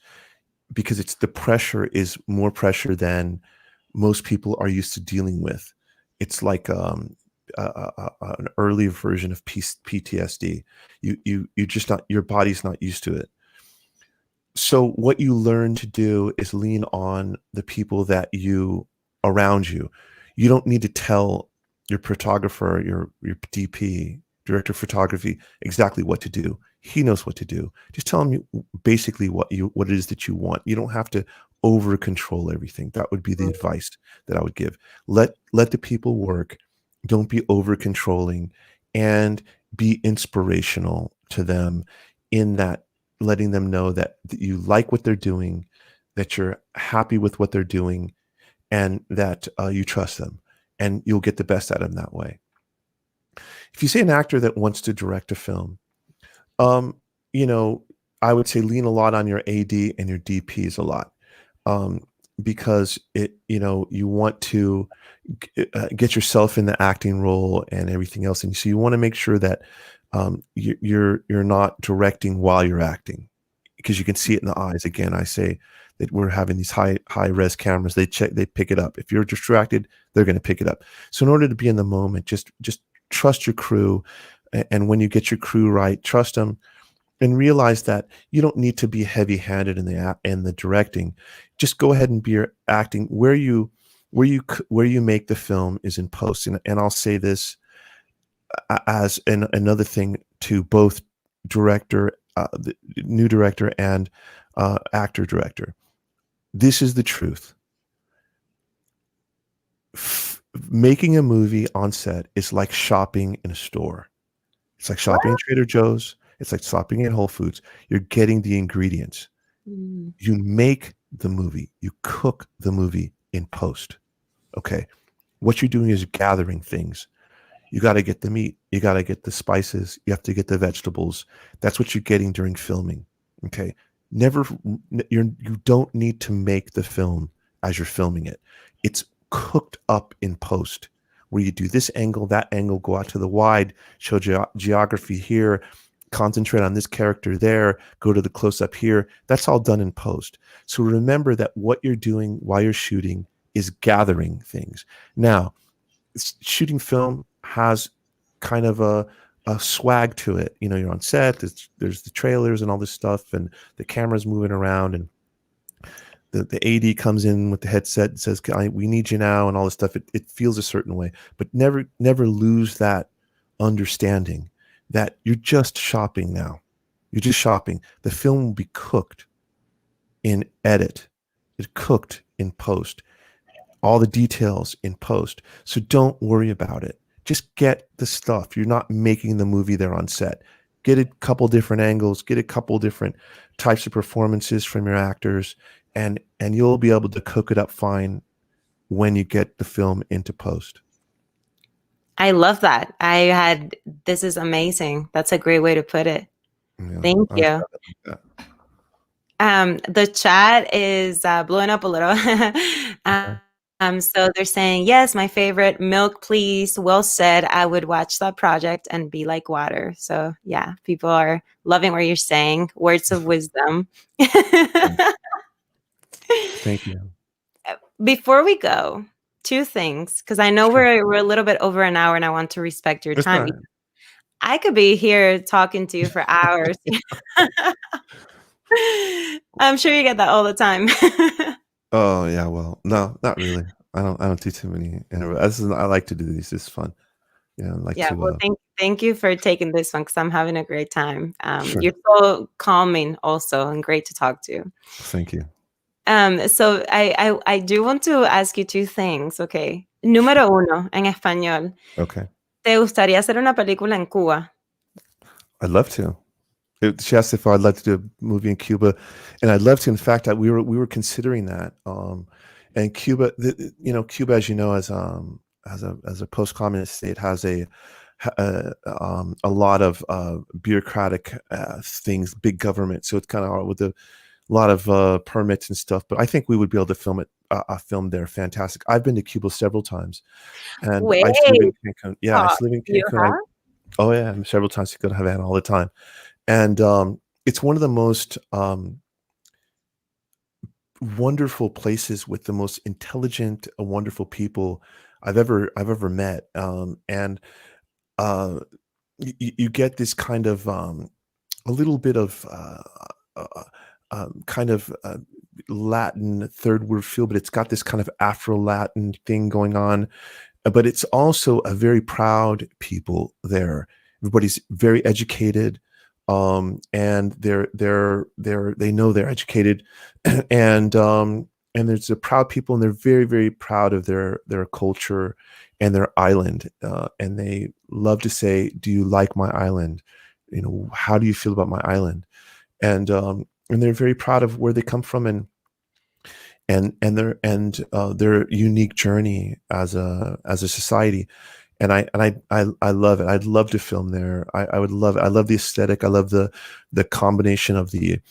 because it's the pressure is more pressure than most people are used to dealing with. It's like an early version of PTSD. You just not your body's not used to it. So what you learn to do is lean on the people that you around you. You don't need to tell your photographer, your DP, director of photography, exactly what to do. He knows what to do. Just tell him basically what it is that you want. You don't have to over control everything. That would be the advice that I would give. Let the people work. Don't be over controlling, and be inspirational to them in that, letting them know that you like what they're doing, that you're happy with what they're doing, and that you trust them, and you'll get the best out of them that way. If you say an actor that wants to direct a film, um, you know, I would say lean a lot on your AD and your DPs a lot, um, because you want to get yourself in the acting role and everything else, and so you want to make sure that you're not directing while you're acting, because you can see it in the eyes. Again, I say that we're having these high res cameras. They pick it up. If you're distracted, they're going to pick it up. So in order to be in the moment, just trust your crew, and when you get your crew right, trust them, and realize that you don't need to be heavy handed in the directing. Just go ahead and be your acting. Where you make the film is in post. And I'll say this as another thing to both the new director and actor director. This is the truth. Making a movie on set is like shopping in a store. It's like What? shopping in Trader Joe's. It's like shopping in Whole Foods. You're getting the ingredients. Mm. You make the movie. You cook the movie in post. Okay. What you're doing is gathering things. You got to get the meat. You got to get the spices. You have to get the vegetables. That's what you're getting during filming. Okay. Never, you don't need to make the film as you're filming it. It's cooked up in post where you do this angle, that angle, go out to the wide, show geography here, concentrate on this character there, go to the close up here. That's all done in post. So remember that what you're doing while you're shooting is gathering things. Now, shooting film has kind of a swag to it. You know, you're on set, there's the trailers and all this stuff, and the camera's moving around, and the AD comes in with the headset and says, we need you now, and all this stuff. It feels a certain way, but never lose that understanding that you're just shopping now. You're just shopping. The film will be cooked in edit. It's cooked in post. All the details in post. So don't worry about it. Just get the stuff. You're not making the movie there on set. Get a couple different angles, get a couple different types of performances from your actors, and you'll be able to cook it up fine when you get the film into post. I love that. This is amazing. That's a great way to put it. Yeah, Thank you. The chat is blowing up a little. Okay. So they're saying, yes, my favorite, milk, please. Well said. I would watch that project and be like water. So yeah, people are loving what you're saying. Words of wisdom. Thank you. Before we go, two things, because I know we're a little bit over an hour and I want to respect your It's time. not. I could be here talking to you for hours. I'm sure you get that all the time. Oh yeah, well, no, not really. I don't do too many. I like to do these. It's fun. Yeah, I like Yeah, to. well, thank you for taking this one because I'm having a great time. Sure. You're so calming also and great to talk to. Thank you. So I do want to ask you two things, okay? Número uno, en español. Okay. ¿Te gustaría hacer una película en Cuba? I'd love to. She asked if I'd like to do a movie in Cuba, and I'd love to. In fact, we were considering that. And Cuba, Cuba, as you know, as a post-communist state, has a lot of bureaucratic things, big government. So it's kind of with a lot of permits and stuff. But I think we would be able to film it. Film there, fantastic. I've been to Cuba several times, and Wait, I used to live in Cancun. Yeah, I used to live in you Cancun. have? Oh yeah, several times to go to Havana all the time. And it's one of the most wonderful places with the most intelligent, wonderful people I've ever met. And you get this kind of a little bit of kind of Latin third word feel, but it's got this kind of Afro-Latin thing going on. But it's also a very proud people there. Everybody's very educated. And they know they're educated, and there's a proud people, and they're very, very proud of their culture and their island, and they love to say, "Do you like my island? You know, how do you feel about my island?" And they're very proud of where they come from, and their unique journey as a society. And I love it. I'd love to film there. I would love it. I love the aesthetic. I love the combination of the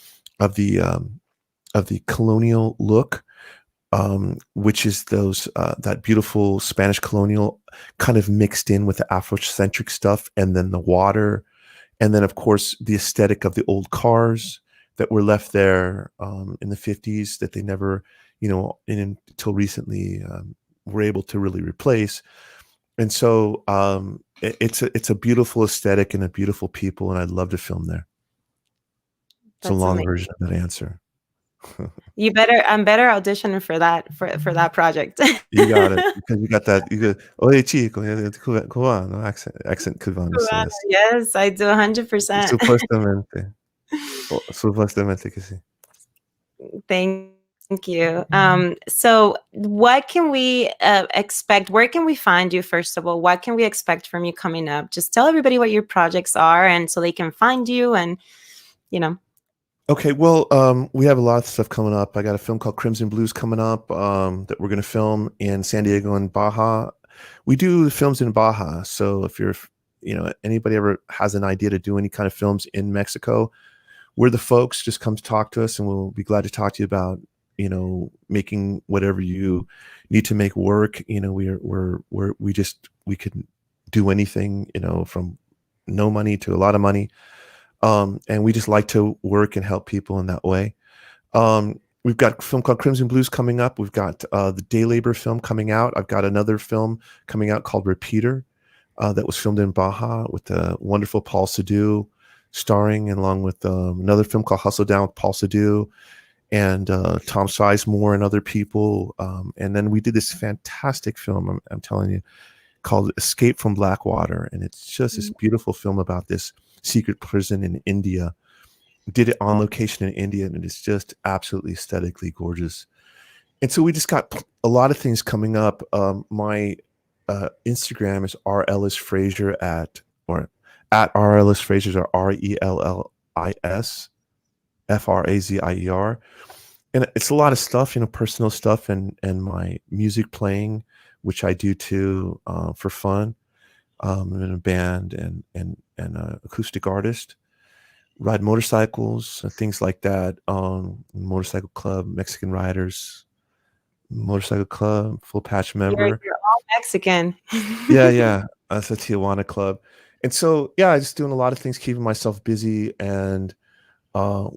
colonial look, which is that beautiful Spanish colonial kind of mixed in with the Afrocentric stuff, and then the water, and then of course the aesthetic of the old cars that were left there in the 50s that they never, until recently were able to really replace. And so it's a beautiful aesthetic and a beautiful people, and I'd love to film there. It's a long version of that answer. I'm better auditioning for that project. You got it, because you got that. You got oye chico, cubano accent cubano. Yes, I do 100%. Supuestamente, supuestamente que sí. Thank Thank you. So what can we expect? Where can we find you, first of all? What can we expect from you coming up? Just tell everybody what your projects are and so they can find you and, you know. Okay, well, we have a lot of stuff coming up. I got a film called Crimson Blues coming up that we're going to film in San Diego and Baja. We do films in Baja, so if you're, anybody ever has an idea to do any kind of films in Mexico, we're the folks. Just come talk to us, and we'll be glad to talk to you about, making whatever you need to make work. We can do anything, from no money to a lot of money. And we just like to work and help people in that way. We've got a film called Crimson Blues coming up. We've got the Day Labor film coming out. I've got another film coming out called Repeater that was filmed in Baja with the wonderful Paul Sadu starring, and along with another film called Hustle Down with Paul Sadu and Tom Sizemore and other people. And then we did this fantastic film, I'm telling you, called Escape from Blackwater. And it's just this beautiful film about this secret prison in India. We did it on location in India, and it's just absolutely aesthetically gorgeous. And so we just got a lot of things coming up. My Instagram is Ellis Frazier at Ellis Frazier, or RELLIS FRAZIER. And it's a lot of stuff, personal stuff, and my music playing, which I do too for fun. I'm in a band and an acoustic artist. Ride motorcycles, things like that. Motorcycle club, Mexican Riders Motorcycle Club, full patch member. You're all Mexican. Yeah. That's a Tijuana club. And so, yeah, just doing a lot of things, keeping myself busy. And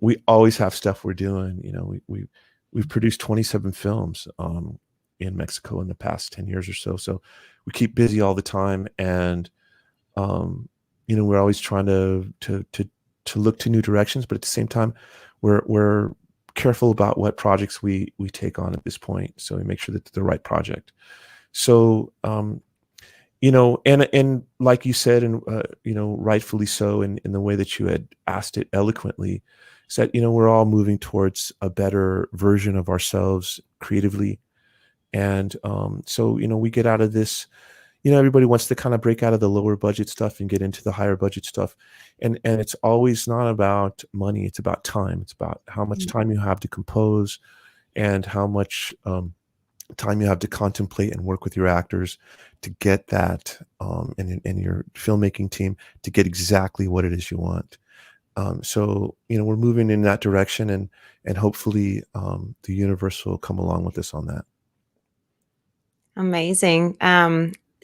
we always have stuff we're doing. We've produced 27 films in Mexico in the past 10 years or so. So we keep busy all the time. And, we're always trying to look to new directions, but at the same time, we're careful about what projects we take on at this point. So we make sure that they're the right project. So, and like you said, and, rightfully so, in the way that you had asked it eloquently, is that, we're all moving towards a better version of ourselves creatively. And so, we get out of this, everybody wants to kind of break out of the lower budget stuff and get into the higher budget stuff. And it's always not about money. It's about time. It's about how much time you have to compose and how much time you have to contemplate and work with your actors to get that, and your filmmaking team to get exactly what it is you want. So, we're moving in that direction, and hopefully the universe will come along with us on that. Amazing.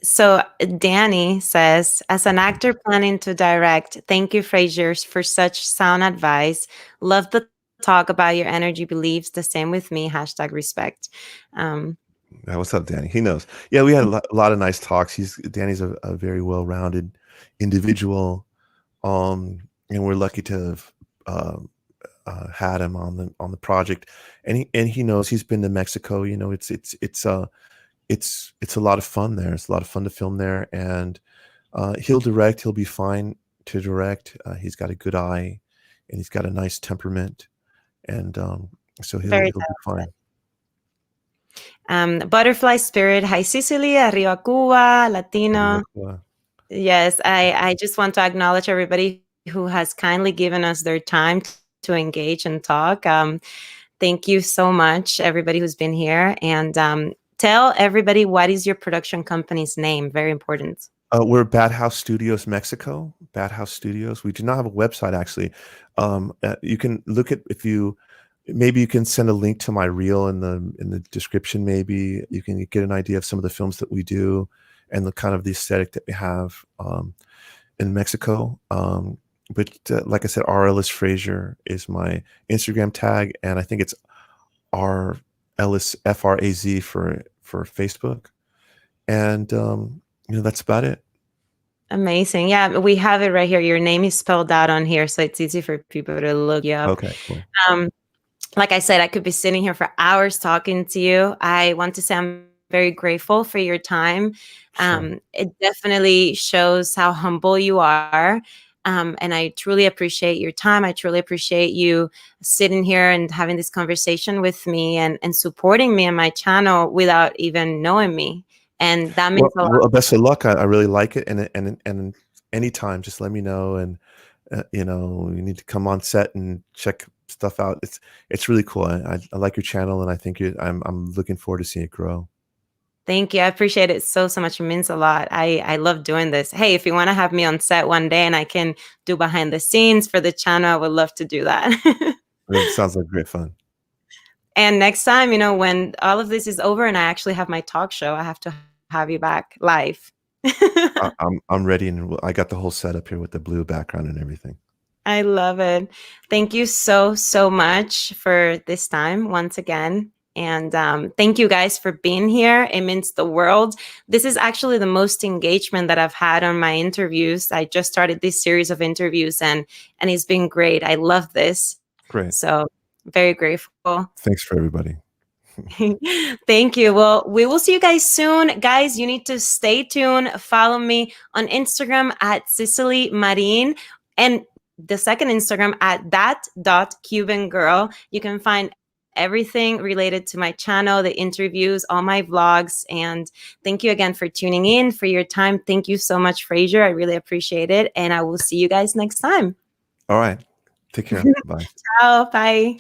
So Danny says, as an actor planning to direct, thank you, Frazier, for such sound advice. Love the talk about your energy beliefs. The same with me. #respect. What's up, Danny? He knows. Yeah, we had a lot of nice talks. Danny's a very well-rounded individual, and we're lucky to have had him on the project. And he knows. He's been to Mexico. It's a lot of fun there. It's a lot of fun to film there, and he'll direct. He'll be fine to direct. He's got a good eye, and he's got a nice temperament, and so he'll be fine. Butterfly Spirit. Hi, Sicily. Arriba, Cuba. Latino. Yes, I just want to acknowledge everybody who has kindly given us their time to engage and talk. Thank you so much, everybody who's been here. And tell everybody, what is your production company's name? Very important. We're Bad House Studios Mexico. Bad House Studios. We do not have a website, actually. You can look at, maybe you can send a link to my reel in the description. Maybe you can get an idea of some of the films that we do and the kind of the aesthetic that we have in Mexico. But like I said, Ellis Frazier is my Instagram tag, and I think it's Ellis FRAZ for Facebook, and that's about it. Amazing. Yeah, we have it right here. Your name is spelled out on here, so it's easy for people to look you up. Okay, cool. Like I said, I could be sitting here for hours talking to you. I want to say I'm very grateful for your time. Sure. It definitely shows how humble you are. And I truly appreciate your time. I truly appreciate you sitting here and having this conversation with me and supporting me on my channel without even knowing me. And that means a lot. Well, best of luck. I really like it, and anytime, just let me know. And you know, you need to come on set and check stuff out. It's really cool. I like your channel, and I think I'm looking forward to seeing it grow. Thank you. I appreciate it so, so much. It means a lot. I love doing this. Hey, if you want to have me on set one day and I can do behind the scenes for the channel, I would love to do that. It sounds like great fun. And next time, you know, when all of this is over and I actually have my talk show, I have to have you back live. I'm ready, and I got the whole setup here with the blue background and everything. I love it. Thank you so, so much for this time once again. And thank you guys for being here. It means the world. This is actually the most engagement that I've had on my interviews. I just started this series of interviews and it's been great. I love this. Great. So very grateful. Thanks for everybody. Thank you. Well, we will see you guys soon. Guys, you need to stay tuned. Follow me on Instagram at Cicely Marin and the second Instagram at that.cubangirl. You can find everything related to my channel, the interviews, all my vlogs. And thank you again for tuning in, for your time. Thank you so much, Frazier. I really appreciate it. And I will see you guys next time. All right. Take care. Bye. Ciao. Bye.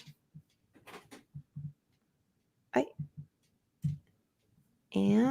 Bye. And